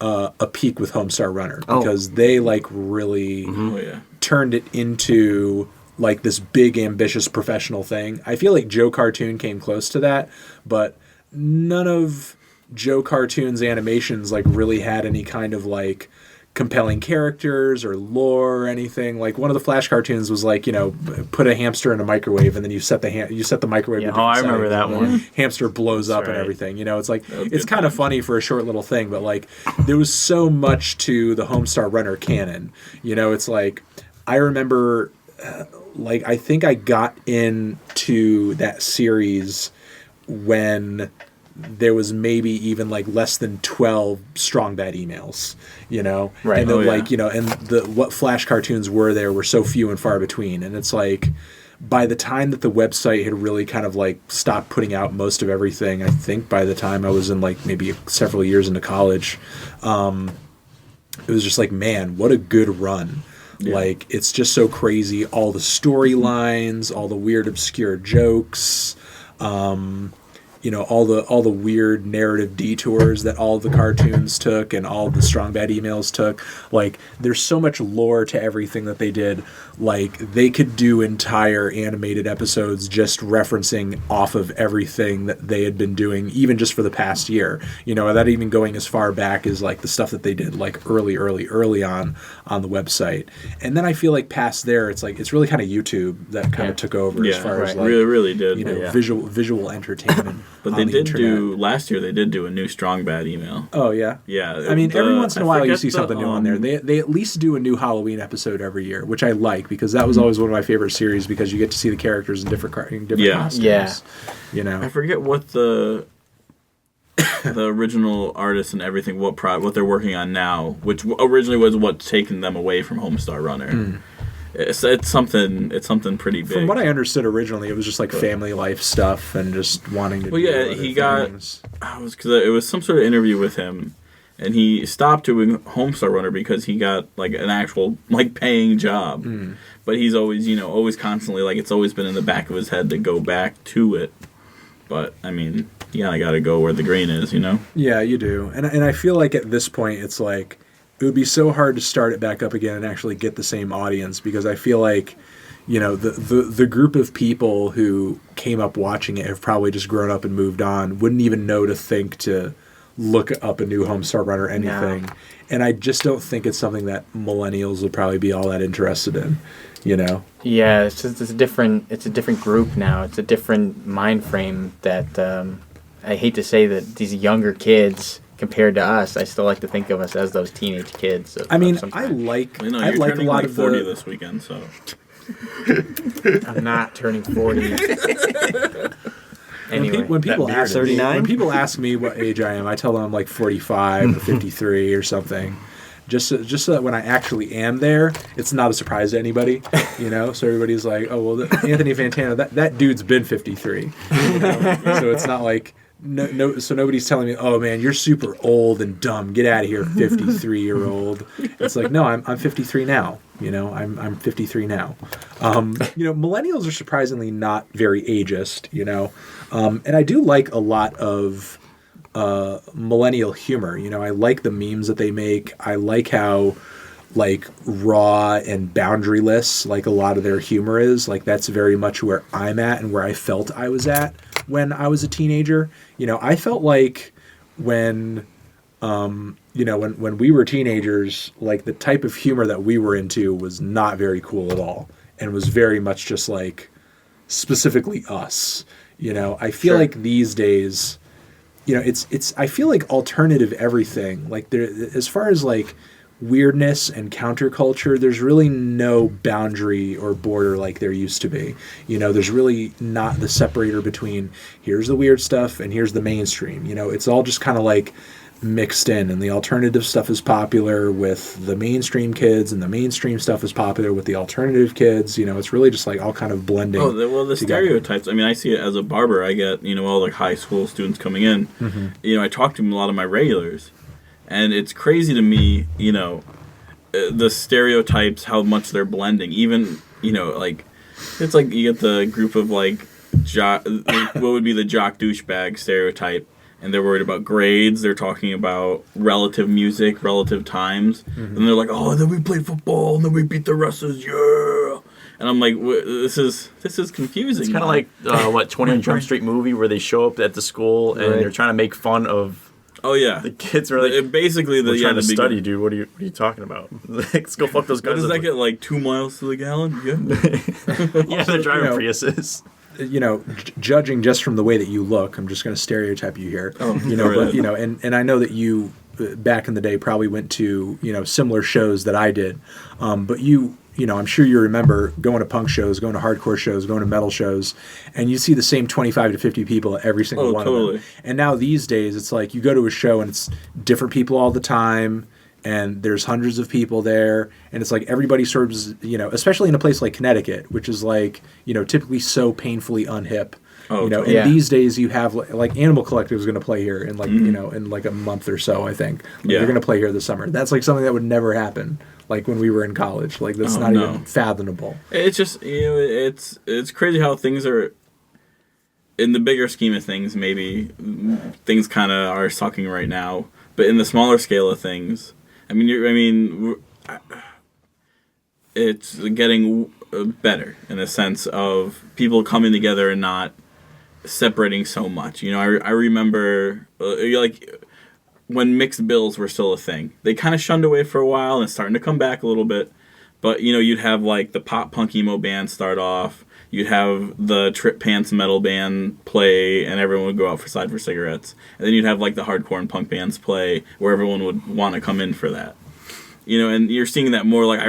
Speaker 7: a peak with Homestar Runner because they like really
Speaker 5: Oh yeah.
Speaker 7: turned it into like this big ambitious professional thing. I feel like Joe Cartoon came close to that, but none of Joe Cartoon's animations like really had any kind of like compelling characters or lore or anything. Like one of the Flash cartoons was like, put a hamster in a microwave and then you set the microwave.
Speaker 4: Yeah.
Speaker 7: to different
Speaker 4: I remember
Speaker 7: settings,
Speaker 4: that
Speaker 7: and the
Speaker 4: one.
Speaker 7: hamster blows up
Speaker 4: That's
Speaker 7: and
Speaker 4: right.
Speaker 7: everything. It's like
Speaker 5: was
Speaker 7: it's
Speaker 5: good
Speaker 7: kind of
Speaker 5: times.
Speaker 7: funny for a short little thing, but like there was so much to the Homestar Runner canon. It's like I remember. I think I got into that series when there was maybe even like less than 12 strong bad emails,
Speaker 4: Right.
Speaker 7: And then
Speaker 5: Oh, yeah.
Speaker 7: and what Flash cartoons were so few and far between. And it's like by the time that the website had really kind of like stopped putting out most of everything, I think by the time I was in like maybe several years into college, it was just like, man, what a good run.
Speaker 5: Yeah.
Speaker 7: Like, it's just so crazy. All the storylines, all the weird, obscure jokes, all the weird narrative detours that all the cartoons took and all the strong bad emails took. Like, there's so much lore to everything that they did. Like, they could do entire animated episodes just referencing off of everything that they had been doing, even just for the past year. Without even going as far back as like the stuff that they did like early on the website. And then I feel like past there, it's like it's really kind of YouTube that kind of took over as far as like
Speaker 5: really did.
Speaker 7: visual entertainment.
Speaker 5: But
Speaker 7: on
Speaker 5: they
Speaker 7: the
Speaker 5: did
Speaker 7: internet.
Speaker 5: last year. They did do a new strong bad email.
Speaker 7: Oh yeah.
Speaker 5: Yeah.
Speaker 7: I mean, every once in a while you
Speaker 5: forget
Speaker 7: see something new on there. They at least do a new Halloween episode every year, which I like because that was always one of my favorite series because you get to see the characters in different costumes.
Speaker 4: Yeah.
Speaker 5: I forget what the original artists and everything, what they're working on now, which originally was what's taken them away from Homestar Runner. It's something pretty big.
Speaker 7: From what I understood originally, it was just like family life stuff and just wanting to.
Speaker 5: Well,
Speaker 7: do
Speaker 5: yeah,
Speaker 7: other
Speaker 5: he got.
Speaker 7: things.
Speaker 5: Because it was some sort of interview with him, and he stopped doing Homestar Runner because he got like an actual like paying job. But he's always always constantly like it's always been in the back of his head to go back to it. But I mean, you kinda gotta go where the green is,
Speaker 7: Yeah, you do, and I feel like at this point it's like it would be so hard to start it back up again and actually get the same audience because I feel like the group of people who came up watching it have probably just grown up and moved on, wouldn't even know to think to look up a new Homestar Runner or anything.
Speaker 4: No.
Speaker 7: And I just don't think it's something that millennials would probably be all that interested in,
Speaker 4: Yeah, it's a different group now. It's a different mind frame that I hate to say that these younger kids compared to us, I still like to think of us as those teenage kids.
Speaker 7: I mean,
Speaker 4: of some
Speaker 7: I
Speaker 4: kind.
Speaker 7: like
Speaker 5: You're
Speaker 7: a
Speaker 5: turning
Speaker 7: lot
Speaker 5: like
Speaker 7: of
Speaker 5: 40
Speaker 7: the
Speaker 5: this weekend, so
Speaker 4: I'm not turning 40. Anyway,
Speaker 7: when people
Speaker 6: beard
Speaker 7: ask
Speaker 6: is- 39?
Speaker 7: when people ask me what age I am, I tell them I'm like 45 or 53 or something. Just so that when I actually am there, it's not a surprise to anybody, So everybody's like, "Oh well, Anthony Fantano, that dude's been 53." So it's not like no. So nobody's telling me, "Oh man, you're super old and dumb. Get out of here, 53-year-old." It's like, no, I'm 53 now. I'm 53 now. Millennials are surprisingly not very ageist. And I do like a lot of millennial humor. I like the memes that they make. I like how like raw and boundaryless like a lot of their humor is. Like that's very much where I'm at and where I felt I was at when I was a teenager. I felt like when when we were teenagers, like the type of humor that we were into was not very cool at all and was very much just like specifically us. I feel
Speaker 4: Sure.
Speaker 7: like these days, it's I feel like alternative everything, like there, as far as like weirdness and counterculture, there's really no boundary or border like there used to be. There's really not the separator between here's the weird stuff and here's the mainstream. It's all just kind of like mixed in, and the alternative stuff is popular with the mainstream kids and the mainstream stuff is popular with the alternative kids. It's really just like all kind of blending.
Speaker 5: Oh, well, the
Speaker 7: together.
Speaker 5: stereotypes. I mean, I see it as a barber. I get, all the high school students coming in. I talk to a lot of my regulars, and it's crazy to me, the stereotypes, how much they're blending. Even, like, it's like you get the group of, like, what would be the jock douchebag stereotype, and they're worried about grades. They're talking about relative music, relative times. And they're like, oh, then we played football, and then we beat the wrestlers, yeah. And I'm like, this is confusing.
Speaker 2: It's kind of like 21 Jump Street movie where they show up at the school and
Speaker 6: Right.
Speaker 2: they're trying to make fun of
Speaker 5: Oh yeah.
Speaker 2: The kids are like,
Speaker 5: Basically
Speaker 2: we're trying to
Speaker 5: the
Speaker 2: study, dude. What are you talking about? Let's go fuck those guys.
Speaker 5: What does
Speaker 2: up.
Speaker 5: that get, like 2 miles to the gallon? Yeah.
Speaker 2: Yeah, they're driving
Speaker 7: you know,
Speaker 2: Priuses.
Speaker 7: You know, judging just from the way that you look, I'm just going to stereotype you here.
Speaker 5: Oh,
Speaker 7: you know,
Speaker 5: right.
Speaker 7: but you know, and I know that you back in the day probably went to similar shows that I did, but you know, I'm sure you remember going to punk shows, going to hardcore shows, going to metal shows, and you see the same 25 to 50 people at every single one
Speaker 5: totally.
Speaker 7: of them. And now these days, it's like you go to a show and it's different people all the time, and there's hundreds of people there, and it's like everybody sort of, especially in a place like Connecticut, which is like, typically so painfully unhip.
Speaker 5: Oh,
Speaker 7: And
Speaker 4: yeah.
Speaker 7: these days you have like Animal Collective is going to play here in like in like a month or so, I think.
Speaker 5: Yeah.
Speaker 7: They're going to play here this summer. That's like something that would never happen like when we were in college. Like that's not even fathomable.
Speaker 5: It's just it's crazy how things are. In the bigger scheme of things, maybe things kind of are sucking right now. But in the smaller scale of things, it's getting better in a sense of people coming together and not separating so much. I remember like when mixed bills were still a thing. They kind of shunned away for a while and it's starting to come back a little bit. But you'd have like the pop punk emo band start off. You'd have the Trip Pants metal band play, and everyone would go out for cigarettes. And then you'd have like the hardcore and punk bands play, where everyone would want to come in for that. And you're seeing that more. Like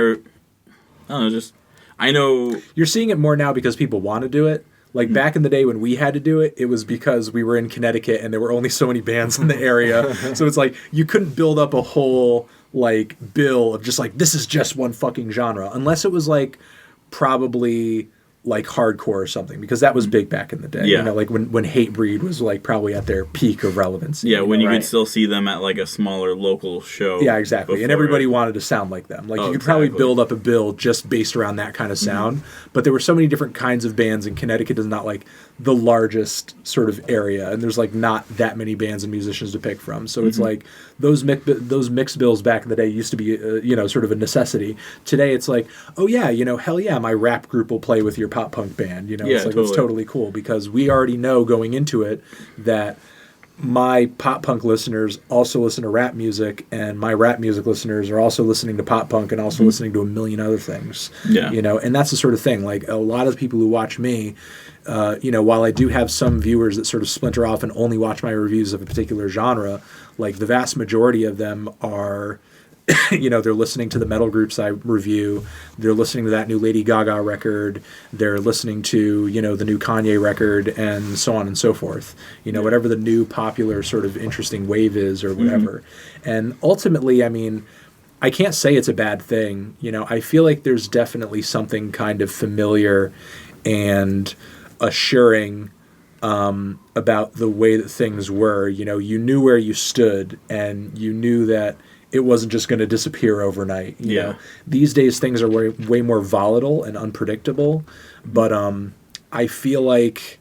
Speaker 5: I know
Speaker 7: You're seeing it more now because people want to do it. Like back in the day when we had to do it, it was because we were in Connecticut and there were only so many bands in the area. So it's like you couldn't build up a whole like bill of just like this is just one fucking genre, unless it was like probably like hardcore or something, because that was big back in the day.
Speaker 5: Yeah.
Speaker 7: Like when Hatebreed was like probably at their peak of relevance.
Speaker 5: Yeah, when you
Speaker 4: Right.
Speaker 5: could still see them at like a smaller local show.
Speaker 7: Yeah, exactly. And
Speaker 5: before
Speaker 7: everybody
Speaker 5: it.
Speaker 7: wanted to sound like them. Like
Speaker 5: Oh,
Speaker 7: you could probably
Speaker 5: exactly.
Speaker 7: build up a bill just based around that kind of sound. But there were so many different kinds of bands, and Connecticut is not like the largest sort of area, and there's like not that many bands and musicians to pick from. So it's like those mixed bills back in the day used to be sort of a necessity. Today it's like, oh yeah, hell yeah, my rap group will play with your pop punk band.
Speaker 5: Yeah,
Speaker 7: It's like it's totally cool because we already know going into it that my pop punk listeners also listen to rap music, and my rap music listeners are also listening to pop punk and also listening to a million other things.
Speaker 5: Yeah.
Speaker 7: And that's the sort of thing. Like a lot of the people who watch me, while I do have some viewers that sort of splinter off and only watch my reviews of a particular genre, like the vast majority of them are they're listening to the metal groups I review. They're listening to that new Lady Gaga record. They're listening to, the new Kanye record and so on and so forth. Whatever the new popular sort of interesting wave is or whatever. And ultimately, I can't say it's a bad thing. I feel like there's definitely something kind of familiar and assuring about the way that things were. You knew where you stood, and you knew that it wasn't just going to disappear overnight. You know? These days things are way more volatile and unpredictable, but I feel like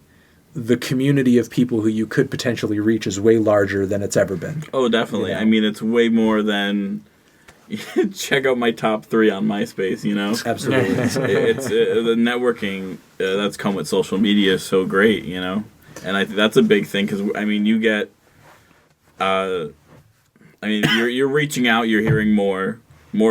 Speaker 7: the community of people who you could potentially reach is way larger than it's ever been.
Speaker 5: Oh, definitely. It's way more than check out my top 3 on MySpace.
Speaker 7: Absolutely.
Speaker 5: It's the networking that's come with social media is so great. And I think that's a big thing because you get. You're reaching out, you're hearing more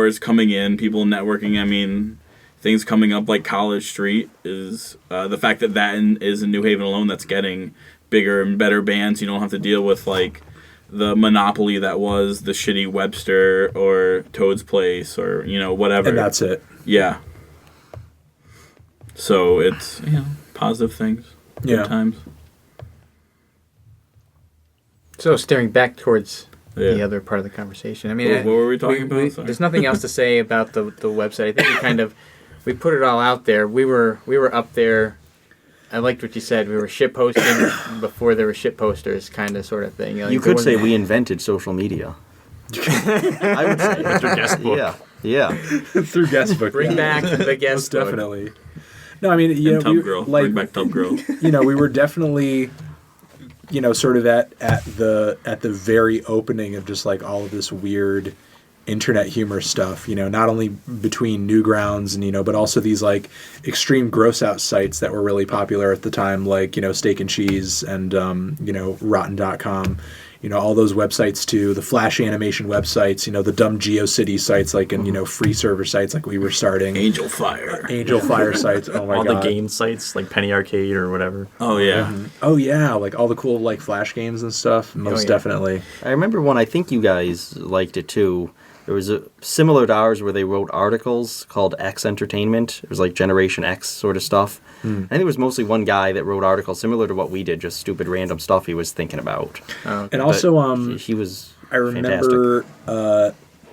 Speaker 5: is coming in, people networking. Things coming up like College Street is the fact that is in New Haven alone that's getting bigger and better bands. You don't have to deal with like the monopoly that was the shitty Webster or Toad's Place or whatever.
Speaker 7: And that's it.
Speaker 5: Yeah. So it's positive things. Good times.
Speaker 4: So staring back towards
Speaker 5: Yeah.
Speaker 4: the other part of the conversation.
Speaker 5: What were we talking about? Sorry.
Speaker 4: There's nothing else to say about the website. I think we put it all out there. We were up there. I liked what you said. We were shit posting before there were shit posters, kind of sort of thing. Like,
Speaker 6: You could say we invented social media. I would say.
Speaker 2: With your guest book.
Speaker 6: Yeah.
Speaker 7: Through guest book.
Speaker 4: bring back the guest book.
Speaker 7: Definitely. No,
Speaker 5: Tub Girl. Bring back Tub Girl.
Speaker 7: we were definitely sort of at the very opening of just like all of this weird internet humor stuff, not only between Newgrounds and but also these like extreme gross out sites that were really popular at the time, like Steak and Cheese and Rotten.com, all those websites too, the Flash animation websites, the dumb GeoCity sites like and free server sites like we were starting.
Speaker 5: Angel Fire
Speaker 7: sites. Oh my
Speaker 2: All
Speaker 7: god.
Speaker 2: the game sites like Penny Arcade or whatever.
Speaker 5: Oh yeah.
Speaker 7: Oh yeah, like all the cool like Flash games and stuff. Most
Speaker 4: yeah.
Speaker 7: definitely.
Speaker 6: I remember one. I think you guys liked it too. There was a similar to ours where they wrote articles called X Entertainment. It was like Generation X sort of stuff. I think it was mostly one guy that wrote articles similar to what we did, just stupid random stuff he was thinking about.
Speaker 4: Oh,
Speaker 7: And also
Speaker 6: He was
Speaker 7: I remember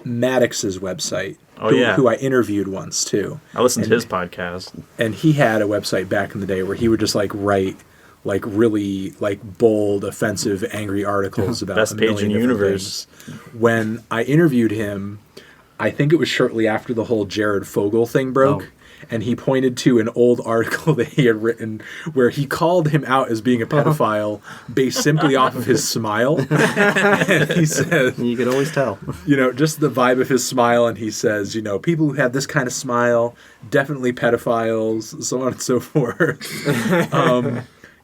Speaker 7: Maddox's website.
Speaker 2: Oh, yeah.
Speaker 7: Who I interviewed once too.
Speaker 2: I listened to his podcast.
Speaker 7: And he had a website back in the day where he would just like write like really like bold, offensive, angry articles about
Speaker 2: Best
Speaker 7: a
Speaker 2: page
Speaker 7: million
Speaker 2: in the
Speaker 7: different
Speaker 2: universe.
Speaker 7: things. When I interviewed him, I think it was shortly after the whole Jared Fogle thing broke.
Speaker 6: Oh.
Speaker 7: And he pointed to an old article that he had written where he called him out as being a pedophile based simply off of his smile. And he said,
Speaker 6: You could always tell.
Speaker 7: just the vibe of his smile. And he says, people who have this kind of smile, definitely pedophiles, so on and so forth.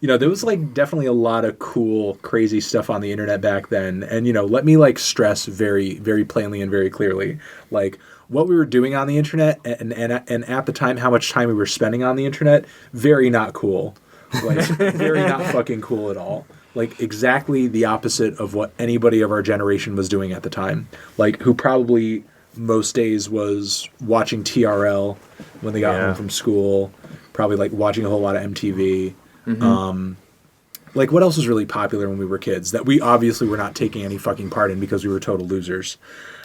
Speaker 7: There was like definitely a lot of cool, crazy stuff on the internet back then. And, let me like stress very, very plainly and very clearly, like what we were doing on the internet and at the time, how much time we were spending on the internet, very not cool. Like very not fucking cool at all. Like exactly the opposite of what anybody of our generation was doing at the time. Like who probably most days was watching TRL when they got home from school, probably like watching a whole lot of MTV. Like what else was really popular when we were kids that we obviously were not taking any fucking part in because we were total losers.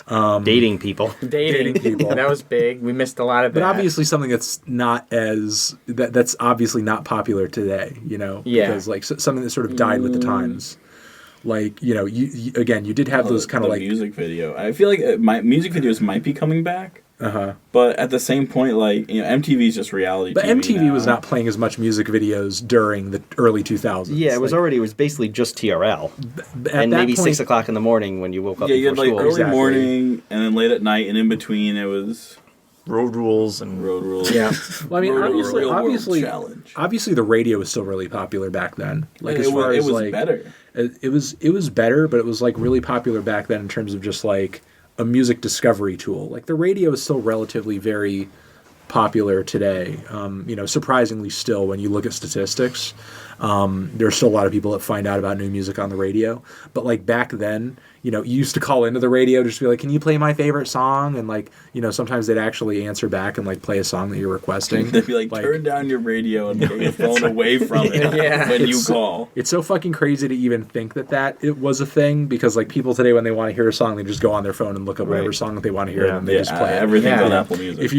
Speaker 6: Dating people.
Speaker 4: dating
Speaker 7: people.
Speaker 4: That was big. We missed a lot of that.
Speaker 7: But obviously something that's not as that's obviously not popular today,
Speaker 4: Yeah.
Speaker 7: because like something that sort of died with the times. Like, you again, you did have those kind of like
Speaker 5: music video. I feel like my music videos might be coming back. But at the same point, like MTV's just reality.
Speaker 7: But
Speaker 5: TV
Speaker 7: MTV
Speaker 5: now.
Speaker 7: was not playing as much music videos during the early 2000s.
Speaker 6: Yeah, it was
Speaker 7: Like,
Speaker 6: it was basically just TRL.
Speaker 7: at
Speaker 6: And
Speaker 7: that
Speaker 6: maybe
Speaker 7: point,
Speaker 6: 6 o'clock in the morning when you woke up
Speaker 5: Yeah, you had
Speaker 6: before
Speaker 5: like
Speaker 6: school.
Speaker 5: early
Speaker 7: Exactly.
Speaker 5: morning and then late at night, and in between it was
Speaker 2: Road rules and
Speaker 5: road rules.
Speaker 4: Yeah.
Speaker 7: Well, I mean,
Speaker 5: Real World
Speaker 7: obviously,
Speaker 5: Challenge.
Speaker 7: obviously, the radio was still really popular back then. Like as
Speaker 5: it
Speaker 7: far
Speaker 5: was,
Speaker 7: as
Speaker 5: it was
Speaker 7: like
Speaker 5: better.
Speaker 7: it was better, but it was like really popular back then in terms of just like a music discovery tool. Like the radio is still relatively very popular today. Surprisingly still when you look at statistics. There's still a lot of people that find out about new music on the radio. But like back then, you used to call into the radio just to be like, can you play my favorite song? And like, sometimes they'd actually answer back and like play a song that you're requesting.
Speaker 5: They'd be like, turn down your radio and get your phone away from it
Speaker 4: Yeah.
Speaker 5: when you call.
Speaker 7: It's so fucking crazy to even think that it was a thing because like people today when they want to hear a song they just go on their phone and look up whatever song that they want to hear and they just play it.
Speaker 5: Everything's
Speaker 4: Yeah.
Speaker 5: on Apple Music.
Speaker 7: If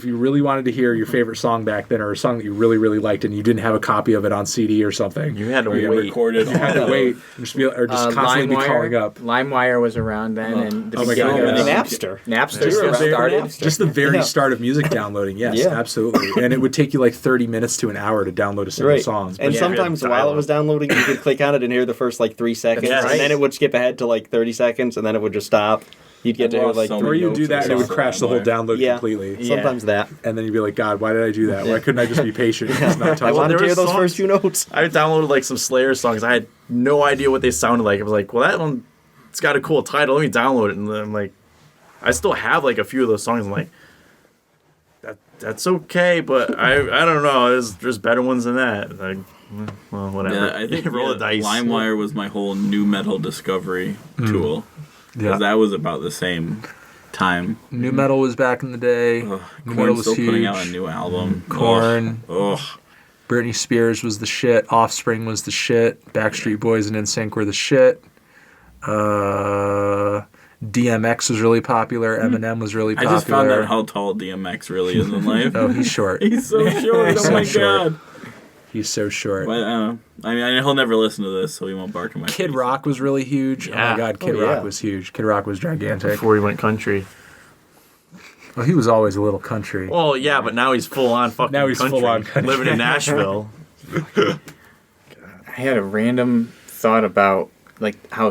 Speaker 7: you really wanted to hear your favorite song back then or a song that you really really liked and you didn't have a copy of it on CD or something,
Speaker 2: you had to
Speaker 5: or you
Speaker 2: wait.
Speaker 5: recorded
Speaker 7: you had to wait and just constantly be calling up.
Speaker 4: LimeWire was around then, and the
Speaker 7: Oh my
Speaker 4: beginning
Speaker 7: God,
Speaker 4: of
Speaker 7: yeah.
Speaker 6: Napster.
Speaker 4: Napster
Speaker 6: Just
Speaker 4: just
Speaker 6: the
Speaker 4: started.
Speaker 6: Napster.
Speaker 7: Just the very
Speaker 6: Yeah.
Speaker 7: start of music downloading, yes,
Speaker 6: Yeah.
Speaker 7: absolutely. And it would take you like 30 minutes to an hour to download a single
Speaker 6: Right.
Speaker 7: song.
Speaker 6: And
Speaker 2: Yeah.
Speaker 6: sometimes
Speaker 2: Dial
Speaker 6: while
Speaker 2: up.
Speaker 6: it was downloading, you could click on it and hear the first like 3 seconds,
Speaker 2: That's right.
Speaker 6: and then it would skip ahead to like 30 seconds, and then it would just stop. You'd get
Speaker 5: I
Speaker 6: to hear
Speaker 5: lost
Speaker 6: like
Speaker 5: so
Speaker 7: Or
Speaker 5: many
Speaker 7: you
Speaker 5: notes
Speaker 7: do that and it would
Speaker 5: also
Speaker 7: crash the whole download
Speaker 6: Yeah.
Speaker 7: completely.
Speaker 4: Yeah.
Speaker 6: sometimes that.
Speaker 7: And then you'd be like, God, why did I do that? Why couldn't I just be patient and just not
Speaker 6: I
Speaker 7: touch
Speaker 6: wanted
Speaker 2: there
Speaker 6: to hear
Speaker 2: was
Speaker 6: those
Speaker 2: songs-
Speaker 6: first few notes.
Speaker 2: I downloaded like some Slayer songs. I had no idea what they sounded like. I was like, well, that one, it's got a cool title. Let me download it. And then I'm like, I still have like a few of those songs. I'm like, that's okay, but I don't know. There's better ones than that. Like, well, whatever.
Speaker 5: Yeah, I think
Speaker 2: roll the dice.
Speaker 5: LimeWire was my whole new metal discovery tool. Because that was about the same time.
Speaker 7: New metal was back in the day. New metal
Speaker 5: Korn's
Speaker 7: was
Speaker 5: still
Speaker 7: huge.
Speaker 5: putting out a new album.
Speaker 7: Korn.
Speaker 5: Ugh.
Speaker 7: Britney Spears was the shit. Offspring was the shit. Backstreet Boys and NSYNC were the shit. DMX was really popular. Eminem was really
Speaker 5: I
Speaker 7: popular.
Speaker 5: just found out how tall DMX really is in life.
Speaker 7: Oh, he's short.
Speaker 5: He's so short.
Speaker 7: He's
Speaker 5: Oh my
Speaker 7: so short.
Speaker 5: god.
Speaker 7: He's so short.
Speaker 5: But, I mean, he'll never listen to this, so he won't bark in my
Speaker 7: Kid
Speaker 5: face.
Speaker 7: Rock was really huge. Oh
Speaker 2: Yeah.
Speaker 7: my god, Kid
Speaker 6: Oh, yeah.
Speaker 7: Rock was huge. Kid Rock was gigantic.
Speaker 2: Before he went country.
Speaker 7: Well, he was always a little country.
Speaker 2: Well, yeah, but now he's full on fucking
Speaker 7: Now he's
Speaker 2: country.
Speaker 7: full on country.
Speaker 2: Living in Nashville.
Speaker 4: I had a random thought about like how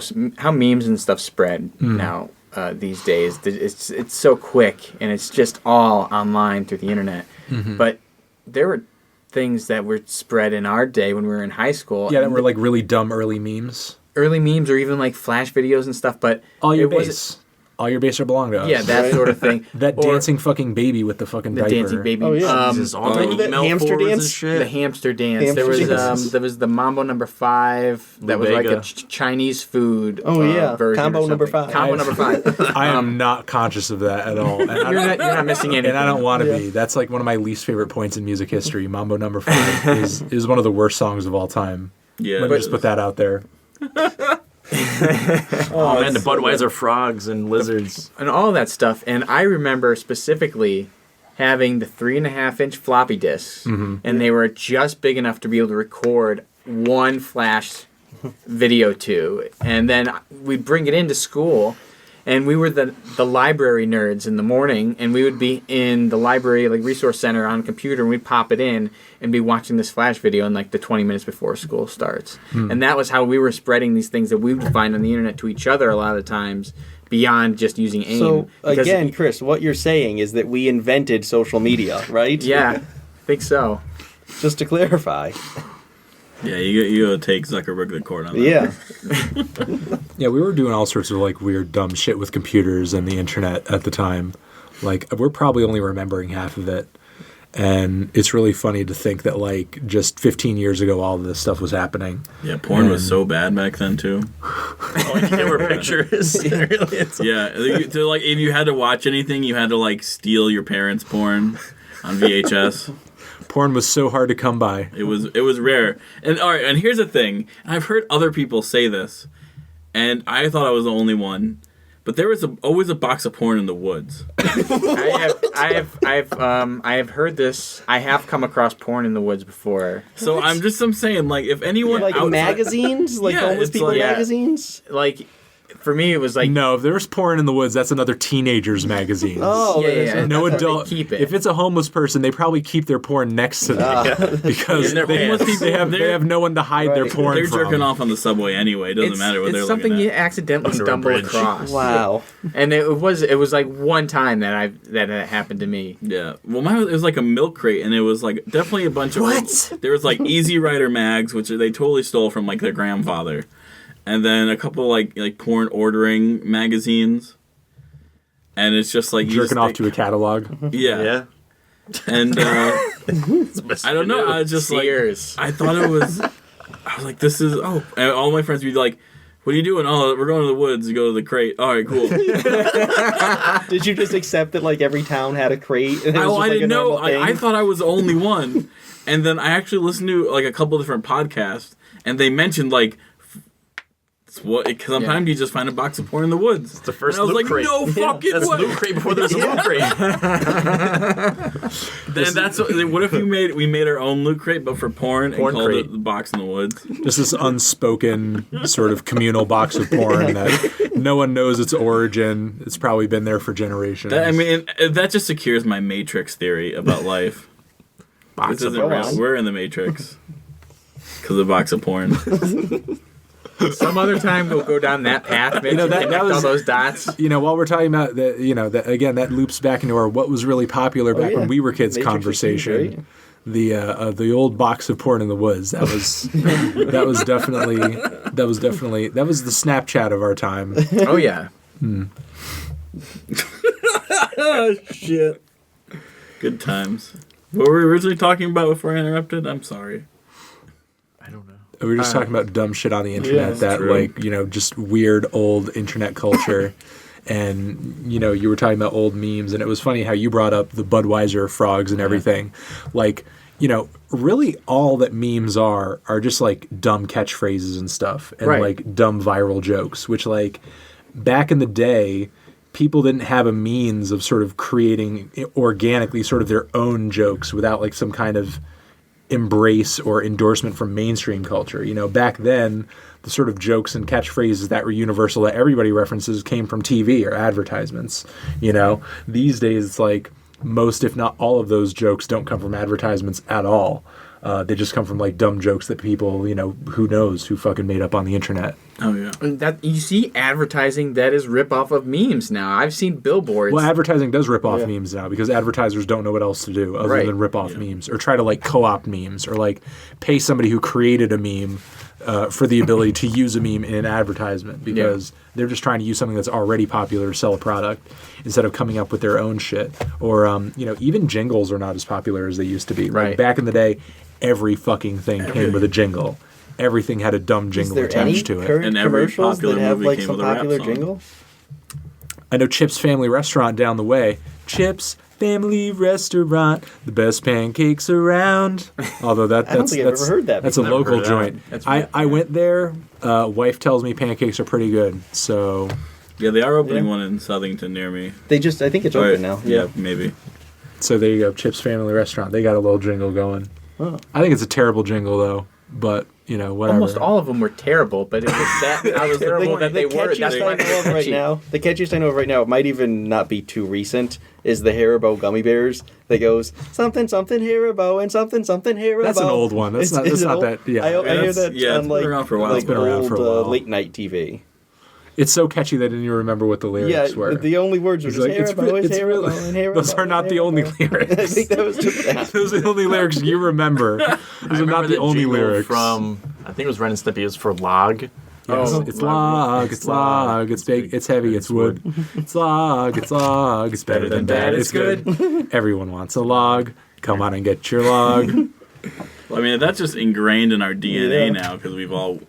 Speaker 4: memes and stuff spread now these days. It's so quick and it's just all online through the internet. But there were things that were spread in our day when we were in high school.
Speaker 7: Yeah, that
Speaker 4: and
Speaker 7: were like really dumb early memes.
Speaker 4: early memes or even like Flash videos and stuff, but
Speaker 7: All your
Speaker 4: it wasn't-
Speaker 7: base. All your base are belong to us.
Speaker 4: Yeah, that sort of thing.
Speaker 7: That
Speaker 4: Or
Speaker 7: dancing fucking baby with the fucking
Speaker 4: the
Speaker 7: diaper.
Speaker 4: dancing baby.
Speaker 6: Oh, yeah.
Speaker 2: Jesus, all the
Speaker 6: remember that
Speaker 2: email
Speaker 6: hamster
Speaker 2: forwards and
Speaker 6: dance?
Speaker 2: shit.
Speaker 4: The hamster dance.
Speaker 6: Hamster
Speaker 4: There was the Mambo number 5. That was like
Speaker 2: Vega.
Speaker 4: a Chinese food.
Speaker 6: Oh, yeah.
Speaker 4: version
Speaker 6: Combo
Speaker 4: or
Speaker 6: number
Speaker 4: something.
Speaker 6: 5.
Speaker 4: Combo number 5.
Speaker 7: I am not conscious of that at all. And I
Speaker 4: You're
Speaker 7: don't-
Speaker 4: not missing anything.
Speaker 7: and I don't want to be. That's like one of my least favorite points in music history. Mambo number 5 is one of the worst songs of all time.
Speaker 5: Yeah,
Speaker 7: Let me just put that out there.
Speaker 2: Oh man, the Budweiser frogs and lizards.
Speaker 4: And all that stuff. And I remember specifically having the 3.5-inch floppy disks, and they were just big enough to be able to record one Flash video to. And then we'd bring it into school, and we were the library nerds in the morning, and we would be in the library like resource center on a computer, and we'd pop it in and be watching this Flash video in like the 20 minutes before school starts. And that was how we were spreading these things that we would find on the internet to each other a lot of the times beyond just using AIM.
Speaker 6: So,
Speaker 4: Because-
Speaker 6: again, Chris, what you're saying is that we invented social media, right?
Speaker 4: yeah, I think so.
Speaker 6: Just to clarify.
Speaker 5: Yeah, you gotta take Zuckerberg to court on that.
Speaker 6: Yeah.
Speaker 7: Yeah, we were doing all sorts of like weird, dumb shit with computers and the internet at the time. Like, we're probably only remembering half of it. And it's really funny to think that, like, just 15 years ago, all of this stuff was happening.
Speaker 5: Yeah, porn was so bad back then too.
Speaker 2: Oh, camera pictures. Really, it's
Speaker 5: Yeah, like if you had to watch anything, you had to like steal your parents' porn on VHS.
Speaker 7: Porn was so hard to come by.
Speaker 5: It was rare. And all right, and here's the thing. I've heard other people say this, and I thought I was the only one. But there was always a box of porn in the woods.
Speaker 4: I have heard this. I have come across porn in the woods before.
Speaker 5: So I'm saying, like, if anyone
Speaker 6: Like
Speaker 5: outside,
Speaker 6: magazines? Like
Speaker 5: Yeah,
Speaker 6: homeless
Speaker 5: it's
Speaker 6: people
Speaker 5: like-
Speaker 4: Yeah.
Speaker 6: magazines?
Speaker 4: Like, for me, it was like
Speaker 7: No, if there's porn in the woods, that's another teenager's magazine.
Speaker 6: Oh,
Speaker 4: Yeah,
Speaker 6: there's-
Speaker 4: yeah.
Speaker 7: No
Speaker 4: That's how they
Speaker 7: adult.
Speaker 4: keep it.
Speaker 7: If it's a homeless person, they probably keep their porn next to them because
Speaker 2: In their
Speaker 7: they
Speaker 2: pants.
Speaker 7: have no one to hide their
Speaker 6: Right.
Speaker 7: porn
Speaker 5: they're
Speaker 7: from.
Speaker 5: jerking off on the subway anyway. It doesn't
Speaker 4: it's,
Speaker 5: matter what
Speaker 4: it's
Speaker 5: they're
Speaker 4: something
Speaker 5: looking
Speaker 4: you
Speaker 5: at.
Speaker 4: accidentally
Speaker 2: Under a
Speaker 4: stumble
Speaker 2: bridge.
Speaker 4: across.
Speaker 6: Wow.
Speaker 4: And it was like one time that it happened to me.
Speaker 5: Yeah. Well, mine it was like a milk crate, and it was like definitely a bunch of
Speaker 4: What?
Speaker 5: There was like Easy Rider mags, which they totally stole from like their grandfather, and then a couple like porn ordering magazines. And it's just like you
Speaker 7: jerking
Speaker 5: just
Speaker 7: off
Speaker 5: think-
Speaker 7: to a catalog.
Speaker 5: Yeah.
Speaker 2: yeah.
Speaker 5: And I don't know. I was just like,
Speaker 4: Sears.
Speaker 5: I thought it was. I was like, this is. Oh, and all my friends would be like, "What are you doing?" "Oh, we're going to the woods to go to the crate." "All right, cool."
Speaker 6: Did you just accept that like every town had a crate? And it was just,
Speaker 5: I
Speaker 6: like,
Speaker 5: didn't
Speaker 6: a
Speaker 5: know.
Speaker 6: normal thing?
Speaker 5: I thought I was the only one. And then I actually listened to like a couple different podcasts, and they mentioned like. What? Because sometimes you just find a box of porn in the woods. It's
Speaker 2: the first
Speaker 5: and I was
Speaker 2: loot
Speaker 5: like,
Speaker 2: crate.
Speaker 5: no fucking
Speaker 2: That's
Speaker 5: way.
Speaker 2: loot crate before there's a loot crate.
Speaker 5: Then that's what if we made our own loot crate, but for porn and
Speaker 2: Porn
Speaker 5: called
Speaker 2: crate.
Speaker 5: it the box in the woods.
Speaker 7: Just this unspoken sort of communal box of porn that no one knows its origin. It's probably been there for generations.
Speaker 5: I mean, that just secures my Matrix theory about life.
Speaker 2: Box
Speaker 5: This
Speaker 2: of
Speaker 5: isn't real.
Speaker 6: porn.
Speaker 5: We're in the Matrix because of the box of porn.
Speaker 4: Some other time we'll go down that path. Maybe
Speaker 7: that
Speaker 4: connect
Speaker 7: was-
Speaker 4: all those dots.
Speaker 7: you know, while we're talking about that, you know, that again, that loops back into our what was really popular back
Speaker 6: yeah.
Speaker 7: when we were kids
Speaker 6: Matrix was
Speaker 7: conversation.
Speaker 6: huge, right?
Speaker 7: The old box of porn in the woods. That was definitely that was the Snapchat of our time.
Speaker 4: Oh yeah.
Speaker 5: Shit. Good times. What were we originally talking about before I interrupted? I'm sorry.
Speaker 2: I don't know.
Speaker 7: We were just talking about dumb shit on the internet
Speaker 5: that's
Speaker 7: that
Speaker 5: true.
Speaker 7: like, you know, just weird old internet culture. And, you know, you were talking about old memes, and it was funny how you brought up the Budweiser frogs and everything. Like, you know, really all that memes are just like dumb catchphrases and stuff and
Speaker 4: Right.
Speaker 7: like dumb viral jokes, which like back in the day, people didn't have a means of sort of creating organically sort of their own jokes without like some kind of embrace or endorsement from mainstream culture. You know, back then, the sort of jokes and catchphrases that were universal that everybody references came from TV or advertisements. You know, these days it's like most, if not all of those jokes don't come from advertisements at all. They just come from like dumb jokes that people, you know, who knows who fucking made up on the internet.
Speaker 5: Oh yeah.
Speaker 4: And that you see advertising that is rip off of memes now. I've seen billboards.
Speaker 7: Well, advertising does rip off memes now because advertisers don't know what else to do other
Speaker 4: Right.
Speaker 7: than rip off memes or try to like co-opt memes or like pay somebody who created a meme for the ability to use a meme in an advertisement because they're just trying to use something that's already popular to sell a product instead of coming up with their own shit. Or, even jingles are not as popular as they used to be.
Speaker 4: Right.
Speaker 7: Like back in the day, every fucking thing came with a jingle. Everything had a dumb jingle attached to it.
Speaker 6: Current
Speaker 5: And every
Speaker 6: commercials
Speaker 5: popular
Speaker 6: that have
Speaker 5: movie
Speaker 6: like
Speaker 5: came
Speaker 6: some
Speaker 5: with a rap
Speaker 6: popular
Speaker 5: song.
Speaker 6: jingle?
Speaker 7: I know Chip's Family Restaurant down the way. Chip's Family Restaurant, the best pancakes around. Although that's
Speaker 6: I don't think I've ever heard that
Speaker 7: That's a
Speaker 6: before.
Speaker 7: local
Speaker 2: Never heard
Speaker 7: joint.
Speaker 2: that.
Speaker 4: That's
Speaker 7: I went there. Wife tells me pancakes are pretty good. So
Speaker 5: Yeah, they are opening
Speaker 6: Yeah.
Speaker 5: one in Southington near me.
Speaker 6: I think it's
Speaker 5: Or-
Speaker 6: open now.
Speaker 5: Yeah, maybe.
Speaker 7: there you go. Chip's Family Restaurant. They got a little jingle going.
Speaker 6: Oh.
Speaker 7: I think it's a terrible jingle though. But whatever.
Speaker 4: Almost all of them were terrible, but it was that terrible that they were. That's why
Speaker 6: I know
Speaker 4: they're
Speaker 6: of right
Speaker 4: catchy.
Speaker 6: now. The catchiest I know of right now, it might even not be too recent, is the Haribo gummy bears that goes something something Haribo and something something Haribo.
Speaker 7: That's an old one. That's not
Speaker 6: is it
Speaker 7: not
Speaker 6: old?
Speaker 7: that. Yeah,
Speaker 6: I hear
Speaker 5: That's-
Speaker 6: that
Speaker 5: yeah, it's
Speaker 6: on
Speaker 5: been
Speaker 6: like,
Speaker 5: around for a while.
Speaker 6: like
Speaker 5: It's been
Speaker 7: around
Speaker 6: old
Speaker 7: for a while.
Speaker 6: late night TV.
Speaker 7: it's so catchy that I didn't even remember what the lyrics
Speaker 6: Yeah,
Speaker 7: were.
Speaker 6: the only words were
Speaker 7: It's
Speaker 6: just
Speaker 7: like, it's
Speaker 6: Haribo,
Speaker 7: re-
Speaker 6: is
Speaker 7: it's
Speaker 6: Haribo,
Speaker 7: really-
Speaker 6: and Haribo.
Speaker 7: Those are not the only
Speaker 6: Haribo.
Speaker 7: lyrics.
Speaker 6: I think that was just that.
Speaker 7: Those are the only lyrics you remember. Those are not the only lyrics.
Speaker 2: from, I think it was Ren and Stimpy, is for log.
Speaker 7: Yes,
Speaker 4: Oh,
Speaker 7: it's log, it's log, it's big, it's heavy, it's wood. It's log, it's better than bad, it's good. Everyone wants a log. Come on and get your log.
Speaker 5: Well, I mean, that's just ingrained in our DNA
Speaker 6: Yeah.
Speaker 5: now because we've all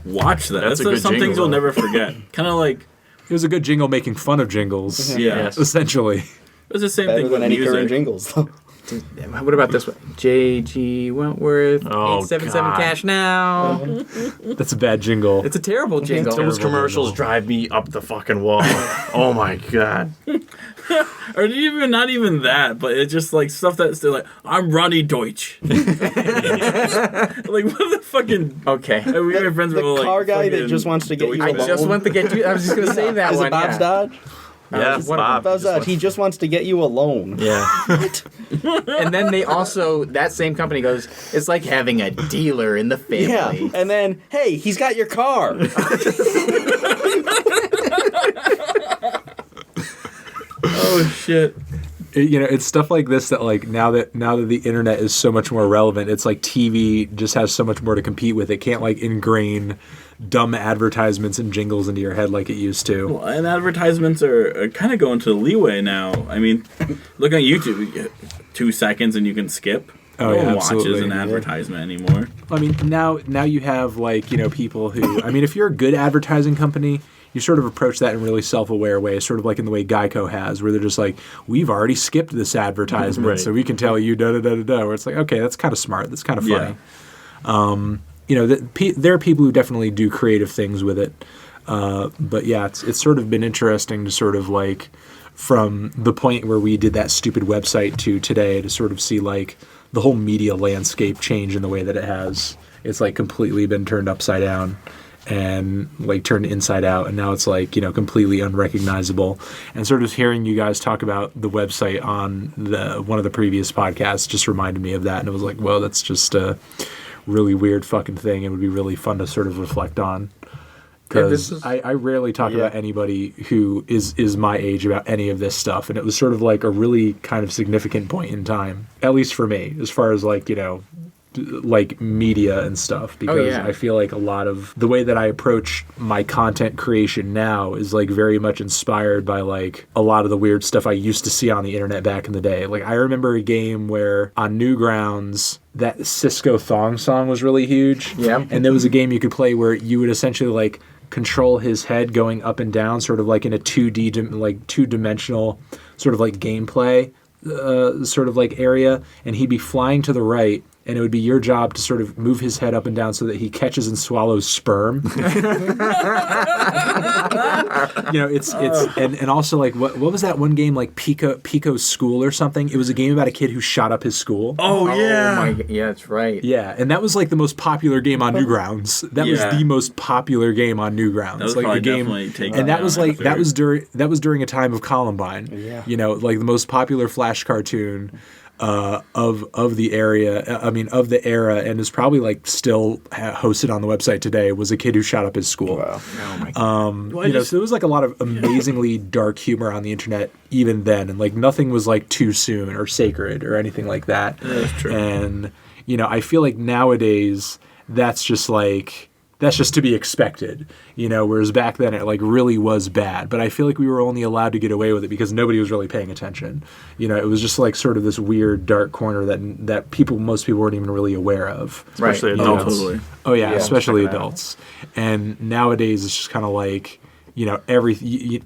Speaker 5: watched that.
Speaker 2: That's a
Speaker 5: That's
Speaker 2: good
Speaker 5: some things
Speaker 2: jingle,
Speaker 5: you'll
Speaker 2: though.
Speaker 5: never forget. Kind of like,
Speaker 7: It was a good jingle making fun of jingles,
Speaker 5: yeah.
Speaker 2: Yes.
Speaker 7: essentially.
Speaker 5: It's the same
Speaker 6: Better
Speaker 5: thing
Speaker 6: than
Speaker 5: with
Speaker 6: any current
Speaker 5: music.
Speaker 6: jingles, though.
Speaker 4: What about this one? J.G. Wentworth,
Speaker 2: Oh,
Speaker 4: 877
Speaker 2: God.
Speaker 4: cash now.
Speaker 7: That's a bad jingle.
Speaker 4: It's a terrible jingle.
Speaker 2: Those
Speaker 7: Terrible
Speaker 2: commercials
Speaker 7: jingle.
Speaker 2: drive me up the fucking wall. Oh my god.
Speaker 5: Or even not even that, but it's just like stuff that's still like, I'm Ronnie Deutsch. Like, what the fucking.
Speaker 4: Okay.
Speaker 5: We were friends
Speaker 6: The
Speaker 5: with like.
Speaker 6: car guy that
Speaker 5: fucking
Speaker 6: just wants to get you
Speaker 5: Deutsch
Speaker 6: a
Speaker 4: I
Speaker 5: man.
Speaker 4: just want to get you. I was just going to say that
Speaker 6: Is
Speaker 4: one.
Speaker 6: it Bob's
Speaker 4: yeah.
Speaker 6: Dodge?
Speaker 2: Yes,
Speaker 4: one of
Speaker 2: Bob.
Speaker 6: Bob's Dodge. He just wants to get you a loan.
Speaker 2: Yeah.
Speaker 4: And then they also, that same company goes, it's like having a dealer in the
Speaker 6: Yeah,
Speaker 4: family.
Speaker 6: and then, hey, he's got your car.
Speaker 5: Oh, shit.
Speaker 7: It's stuff like this that like now that the internet is so much more relevant, it's like TV just has so much more to compete with. It can't like ingrain dumb advertisements and jingles into your head like it used to.
Speaker 5: Well, and advertisements are kind of going to the leeway now. I mean, look on YouTube, you get 2 seconds and you can skip.
Speaker 7: Oh,
Speaker 5: No
Speaker 7: yeah,
Speaker 5: one watches
Speaker 7: absolutely.
Speaker 5: an advertisement anymore.
Speaker 7: I mean, now you have like, people who, I mean, if you're a good advertising company, you sort of approach that in a really self-aware way, sort of like in the way Geico has, where they're just like, we've already skipped this advertisement,
Speaker 2: Right.
Speaker 7: so we can tell you da-da-da-da-da, where it's like, okay, that's kind of smart. That's kind of funny. There are people who definitely do creative things with it. But yeah, it's sort of been interesting to sort of like, from the point where we did that stupid website to today, to sort of see like the whole media landscape change in the way that it has. It's like completely been turned upside down and like turned inside out, and now it's like, completely unrecognizable. And sort of hearing you guys talk about the website on one of the previous podcasts just reminded me of that, and it was like, whoa, that's just a really weird fucking thing. It would be really fun to sort of reflect on. Because I rarely talk about anybody who is my age about any of this stuff, and it was sort of like a really kind of significant point in time, at least for me, as far as like, like media and stuff, because
Speaker 4: yeah.
Speaker 7: I feel like a lot of the way that I approach my content creation now is like very much inspired by like a lot of the weird stuff I used to see on the internet back in the day. Like I remember a game where on Newgrounds that Cisco Thong song was really huge.
Speaker 4: Yeah.
Speaker 7: And there was a game you could play where you would essentially like control his head going up and down, sort of like in a 2D, like two-dimensional sort of like gameplay sort of like area, and he'd be flying to the right, and it would be your job to sort of move his head up and down so that he catches and swallows sperm. And also like what was that one game like Pico's School or something? It was a game about a kid who shot up his school.
Speaker 5: Oh, yeah.
Speaker 4: Yeah, that's right.
Speaker 7: Yeah, and that was like the most popular game on Newgrounds. That was
Speaker 5: Yeah.
Speaker 7: the most popular game on Newgrounds.
Speaker 5: That was
Speaker 7: like
Speaker 5: probably
Speaker 7: the game,
Speaker 5: definitely taken
Speaker 7: and that
Speaker 5: down
Speaker 7: was like
Speaker 5: after.
Speaker 7: that was during a time of Columbine.
Speaker 6: Yeah.
Speaker 7: Like the most popular Flash cartoon of the area. I mean, of the era, and is probably like still hosted on the website today. Was a kid who shot up his school.
Speaker 6: Wow.
Speaker 4: Oh my God.
Speaker 5: Well,
Speaker 7: So there was like a lot of amazingly dark humor on the internet even then, and like nothing was like too soon or sacred or anything like that.
Speaker 5: That's true.
Speaker 7: And I feel like nowadays, that's just to be expected, whereas back then it like really was bad. But I feel like we were only allowed to get away with it because nobody was really paying attention. It was just like sort of this weird dark corner that most people weren't even really aware of.
Speaker 2: Especially
Speaker 5: Right.
Speaker 2: adults.
Speaker 5: Totally.
Speaker 7: Oh yeah, especially
Speaker 2: check it out.
Speaker 7: adults. And nowadays it's just kind of like,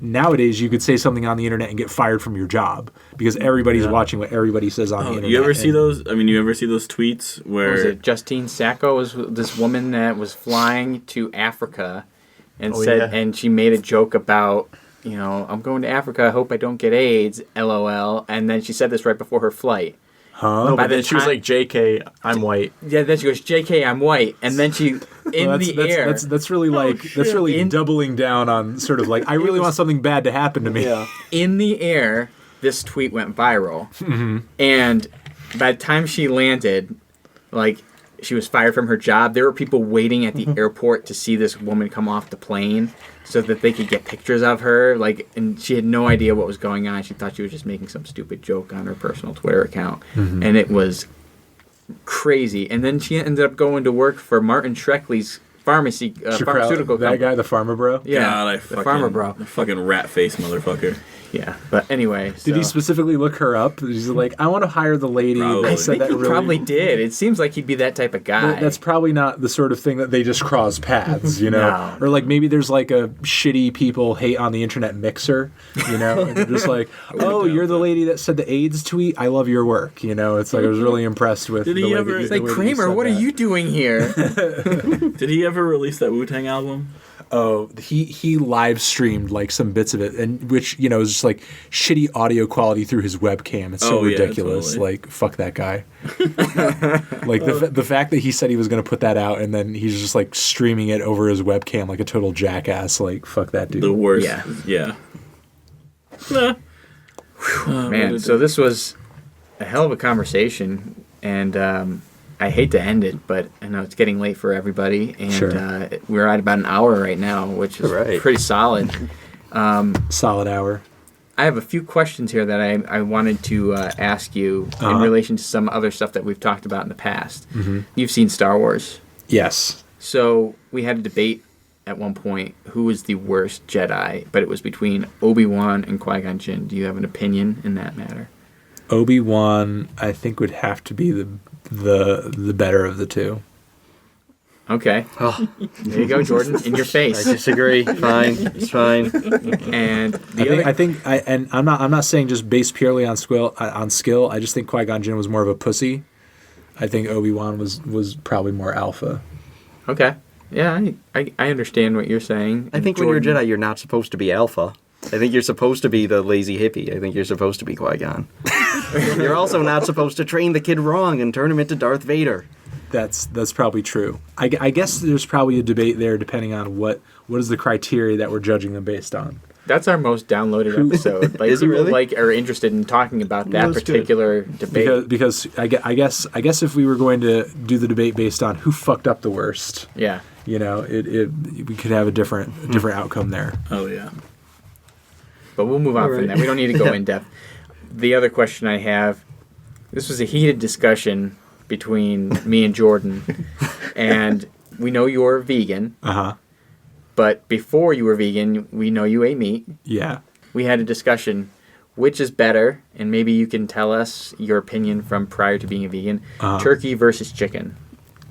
Speaker 7: nowadays you could say something on the internet and get fired from your job because everybody's watching what everybody says on the internet.
Speaker 5: You ever see those? I mean, you ever see those tweets where
Speaker 4: Was it Justine Sacco was this woman that was flying to Africa and and she made a joke about, I'm going to Africa, I hope I don't get AIDS, LOL, and then she said this right before her flight.
Speaker 2: No,
Speaker 4: By
Speaker 2: but
Speaker 4: the
Speaker 2: then she was
Speaker 4: time-
Speaker 2: like, "JK, I'm white."
Speaker 4: Yeah, then she goes, JK, I'm white, and then she air.
Speaker 7: That's really that's really doubling down on sort of like I really want something bad to happen to me.
Speaker 6: Yeah.
Speaker 4: In the air, this tweet went viral. And by the time she landed, like, she was fired from her job. There were people waiting at the airport to see this woman come off the plane so that they could get pictures of her. Like, and she had no idea what was going on. She thought she was just making some stupid joke on her personal Twitter account. And it was crazy. And then she ended up going to work for Martin Shkreli's pharmaceutical
Speaker 7: that
Speaker 4: company.
Speaker 7: guy, the farmer bro.
Speaker 4: Yeah,
Speaker 5: God,
Speaker 4: the farmer bro.
Speaker 5: fucking rat face motherfucker.
Speaker 4: Yeah, but anyway.
Speaker 7: Did he specifically look her up? He's like, I want to hire the lady
Speaker 5: Probably.
Speaker 7: that
Speaker 4: I
Speaker 7: said
Speaker 4: think
Speaker 7: that
Speaker 4: he
Speaker 7: really.
Speaker 4: probably did. It seems like he'd be that type of guy.
Speaker 7: That's probably not the sort of thing that they just cross paths,
Speaker 4: No.
Speaker 7: Or like maybe there's like a shitty people hate on the internet mixer, and they're just like, oh, you're the lady that said the AIDS tweet. I love your work, It's like I was really impressed with.
Speaker 5: Did he
Speaker 7: the way
Speaker 5: ever-
Speaker 7: that
Speaker 4: It's
Speaker 7: the
Speaker 4: like,
Speaker 7: way that
Speaker 4: Kramer,
Speaker 7: said
Speaker 4: what are
Speaker 7: that.
Speaker 4: you doing here?
Speaker 5: Did he ever release that Wu-Tang album?
Speaker 7: Oh, he live streamed like some bits of it, and which is just like shitty audio quality through his webcam. It's so
Speaker 5: Oh, yeah,
Speaker 7: ridiculous.
Speaker 5: totally.
Speaker 7: Like fuck that guy. Like the fact that he said he was going to put that out and then he's just like streaming it over his webcam like a total jackass. Like fuck that dude.
Speaker 5: The worst.
Speaker 4: Yeah.
Speaker 5: Yeah.
Speaker 4: Man, so this was a hell of a conversation, and I hate to end it, but I know it's getting late for everybody, and
Speaker 7: Sure.
Speaker 4: we're at about an hour right now, which is
Speaker 6: Right.
Speaker 4: pretty solid.
Speaker 7: Solid hour.
Speaker 4: I have a few questions here that I wanted to ask you in
Speaker 7: Uh-huh.
Speaker 4: relation to some other stuff that we've talked about in the past. You've seen Star Wars.
Speaker 7: Yes.
Speaker 4: So we had a debate at one point who was the worst Jedi, but it was between Obi-Wan and Qui-Gon Jinn. Do you have an opinion in that matter?
Speaker 7: Obi-Wan, I think, would have to be the better of the two.
Speaker 4: Okay.
Speaker 6: Oh,
Speaker 4: There you go, Jordan, in your
Speaker 6: I
Speaker 4: face.
Speaker 6: disagree. Fine. It's fine.
Speaker 4: And the other,
Speaker 7: I think I'm not saying just based purely on skill. I just think Qui-Gon Jinn was more of a pussy. I think Obi-Wan was probably more alpha.
Speaker 4: okay. Yeah, I understand what you're saying.
Speaker 6: I think when you're a Jedi, you're not supposed to be alpha. I think you're supposed to be the lazy hippie. I think you're supposed to be Qui-Gon. You're also not supposed to train the kid wrong and turn him into Darth Vader.
Speaker 7: That's probably true. I guess there's probably a debate there depending on what is the criteria that we're judging them based on.
Speaker 4: That's our most downloaded episode. Like
Speaker 6: Is it
Speaker 4: people
Speaker 6: really?
Speaker 4: are interested in talking about that
Speaker 6: That's good.
Speaker 4: particular debate.
Speaker 7: Because I guess if we were going to do the debate based on who fucked up the worst,
Speaker 4: Yeah.
Speaker 7: we could have a different outcome there.
Speaker 5: Oh, yeah.
Speaker 4: But we'll move on
Speaker 6: All
Speaker 4: from
Speaker 6: right.
Speaker 4: that. We don't need to go in depth. The other question I have, this was a heated discussion between me and Jordan, and we know you're vegan, but before you were vegan, we know you ate meat.
Speaker 7: Yeah.
Speaker 4: We had a discussion, which is better, and maybe you can tell us your opinion from prior to being a vegan, turkey versus chicken.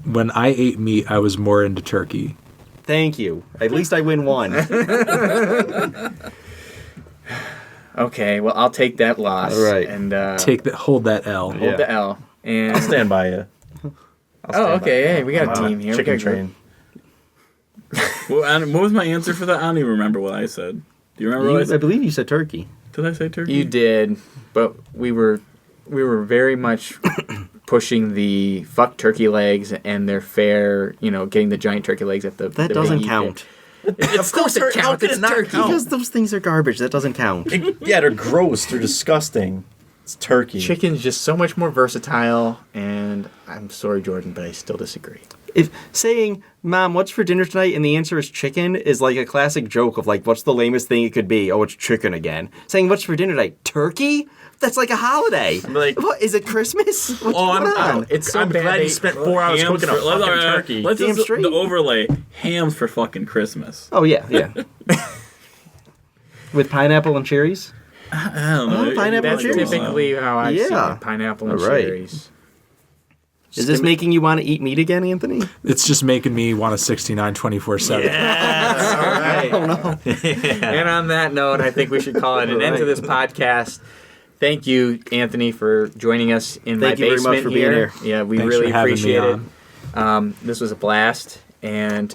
Speaker 7: When I ate meat, I was more into turkey.
Speaker 6: Thank you. At least I win one.
Speaker 4: Okay, well, I'll take that loss.
Speaker 6: All right.
Speaker 4: And
Speaker 7: Hold that L.
Speaker 4: hold the L. And
Speaker 2: I'll stand by you.
Speaker 4: okay, hey, we got a team here. We
Speaker 2: Chicken
Speaker 4: got a group.
Speaker 2: train.
Speaker 5: Well, what was my answer for that? I don't even remember what I said. Do you remember what I
Speaker 6: I
Speaker 5: said?
Speaker 6: believe you said turkey.
Speaker 5: Did I say turkey?
Speaker 4: You did, but we were very much pushing the fuck turkey legs and their fair, getting the giant turkey legs at the.
Speaker 6: That
Speaker 4: the
Speaker 6: doesn't
Speaker 4: big
Speaker 6: count.
Speaker 4: Of course it counts. It's turkey.
Speaker 6: Because those things are garbage. That doesn't count.
Speaker 2: Yeah, they're gross. They're disgusting. It's turkey.
Speaker 4: Chicken's just so much more versatile, and I'm sorry, Jordan, but I still disagree.
Speaker 6: If saying, "Mom, what's for dinner tonight?" and the answer is chicken is like a classic joke of like, what's the lamest thing it could be? Oh, it's chicken again. Saying, "What's for dinner tonight?" Turkey? That's like a holiday.
Speaker 2: like-
Speaker 6: what is it? Christmas? What's
Speaker 2: Oh,
Speaker 6: going on?
Speaker 4: It's so
Speaker 2: I'm
Speaker 4: bad.
Speaker 2: glad you spent 4 hours
Speaker 5: Hams
Speaker 2: cooking a
Speaker 5: for- let's-
Speaker 2: fucking turkey.
Speaker 5: Let's
Speaker 6: Damn
Speaker 5: just
Speaker 6: straight.
Speaker 5: the overlay hams for fucking Christmas.
Speaker 6: Oh yeah. With pineapple and cherries.
Speaker 5: I don't know.
Speaker 6: Oh, pineapple
Speaker 4: That's
Speaker 6: and cherries.
Speaker 4: typically how I see
Speaker 6: Yeah.
Speaker 4: it. Pineapple and
Speaker 6: All right.
Speaker 4: cherries.
Speaker 6: Is this making you want to eat meat again, Anthony?
Speaker 7: It's just making me want a 69 24/7.
Speaker 4: And on that note, I think we should call it an end to this podcast. Thank you, Anthony, for joining us in
Speaker 6: Thank
Speaker 4: my
Speaker 6: you very much
Speaker 4: basement
Speaker 6: for being
Speaker 4: here.
Speaker 6: here.
Speaker 4: Yeah, we
Speaker 7: Thanks
Speaker 4: really
Speaker 7: for having me
Speaker 4: appreciate it.
Speaker 7: on.
Speaker 4: This was a blast, and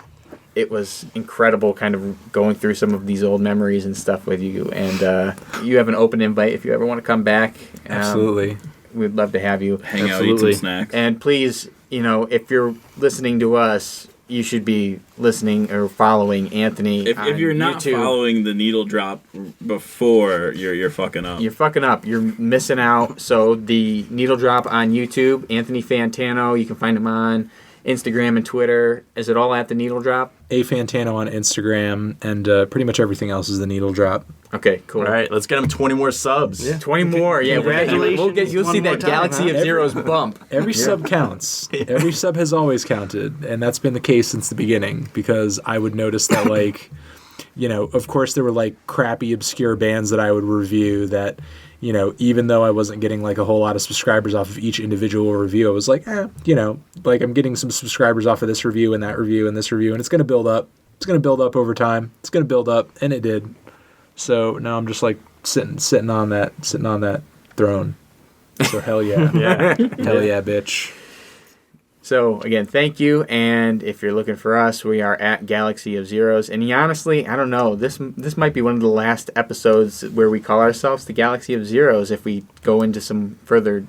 Speaker 4: it was incredible kind of going through some of these old memories and stuff with you. And you have an open invite if you ever want to come back.
Speaker 7: Absolutely.
Speaker 4: We'd love to have you.
Speaker 5: Hang out, eat
Speaker 6: Absolutely.
Speaker 5: some snacks.
Speaker 4: And please, if you're listening to us, you should be listening or following Anthony.
Speaker 5: If
Speaker 4: on
Speaker 5: you're not
Speaker 4: YouTube.
Speaker 5: following the needle drop before, you're fucking up.
Speaker 4: You're fucking up. You're missing out. So the Needle Drop on YouTube, Anthony Fantano. You can find him on Instagram and Twitter. Is it all at the Needle Drop?
Speaker 7: A Fantano on Instagram, and pretty much everything else is the needle drop.
Speaker 4: Okay, cool.
Speaker 2: All right, let's get him 20 more subs.
Speaker 6: Yeah.
Speaker 4: 20 more. Yeah,
Speaker 6: Congratulations.
Speaker 4: you'll see
Speaker 6: One more
Speaker 4: that
Speaker 6: time,
Speaker 4: Galaxy
Speaker 6: huh?
Speaker 4: of Zeros bump.
Speaker 7: Every sub counts. Every sub has always counted, and that's been the case since the beginning, because I would notice that, like, of course there were, like, crappy, obscure bands that I would review that, even though I wasn't getting, like, a whole lot of subscribers off of each individual review, I was like, like, I'm getting some subscribers off of this review and that review and this review, and it's going to build up. It's going to build up over time. It's going to build up, and it did. So now I'm just, like, sitting on that throne. So hell yeah. Hell yeah, bitch.
Speaker 4: So again, thank you. And if you're looking for us, we are at Galaxy of Zeros. And honestly, I don't know. This might be one of the last episodes where we call ourselves the Galaxy of Zeros. If we go into some further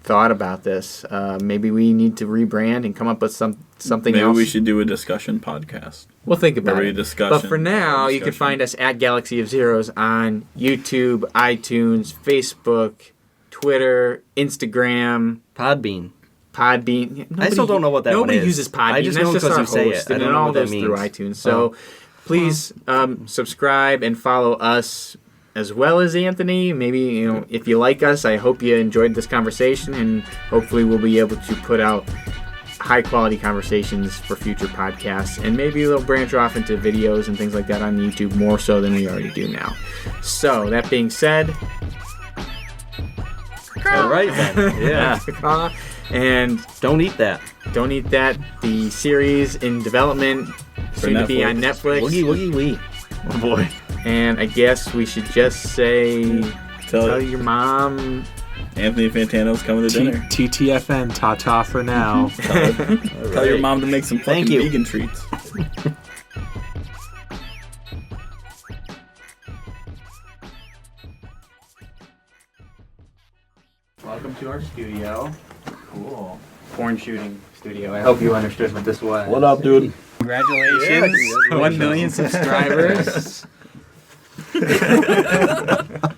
Speaker 4: thought about this, maybe we need to rebrand and come up with something
Speaker 5: Maybe
Speaker 4: else.
Speaker 5: we should do a discussion podcast.
Speaker 4: We'll think about
Speaker 5: Very
Speaker 4: it.
Speaker 5: discussion.
Speaker 4: But for now, you can
Speaker 5: Discussion.
Speaker 4: find us at Galaxy of Zeros on YouTube, iTunes, Facebook, Twitter, Instagram,
Speaker 6: Podbean.
Speaker 4: Podbean.
Speaker 6: I still don't know what that one
Speaker 4: Nobody
Speaker 6: is.
Speaker 4: uses Podbean.
Speaker 6: I just
Speaker 4: That's
Speaker 6: know
Speaker 4: just
Speaker 6: because
Speaker 4: our
Speaker 6: you say
Speaker 4: host,
Speaker 6: it. I
Speaker 4: and
Speaker 6: don't
Speaker 4: it
Speaker 6: know
Speaker 4: all
Speaker 6: what that
Speaker 4: goes through
Speaker 6: means.
Speaker 4: iTunes. So please subscribe and follow us as well as Anthony. Maybe if you like us, I hope you enjoyed this conversation, and hopefully we'll be able to put out high quality conversations for future podcasts, and maybe they'll branch off into videos and things like that on YouTube more so than we already do now. So that being said,
Speaker 6: All right then. Yeah.
Speaker 4: and
Speaker 6: Don't eat that.
Speaker 4: don't eat that. The series in development, soon to be on Netflix.
Speaker 6: Woogie woogie wee.
Speaker 2: Oh boy.
Speaker 4: And I guess we should just say, tell your mom.
Speaker 5: Anthony Fantano's coming to dinner.
Speaker 7: TTFN, ta-ta for now.
Speaker 5: Tell your mom to make some fucking
Speaker 6: Thank you.
Speaker 5: vegan treats.
Speaker 4: Welcome to our studio. Cool. Porn shooting studio. I hope you understood what this was.
Speaker 5: What up, dude?
Speaker 4: Congratulations. 1 million subscribers.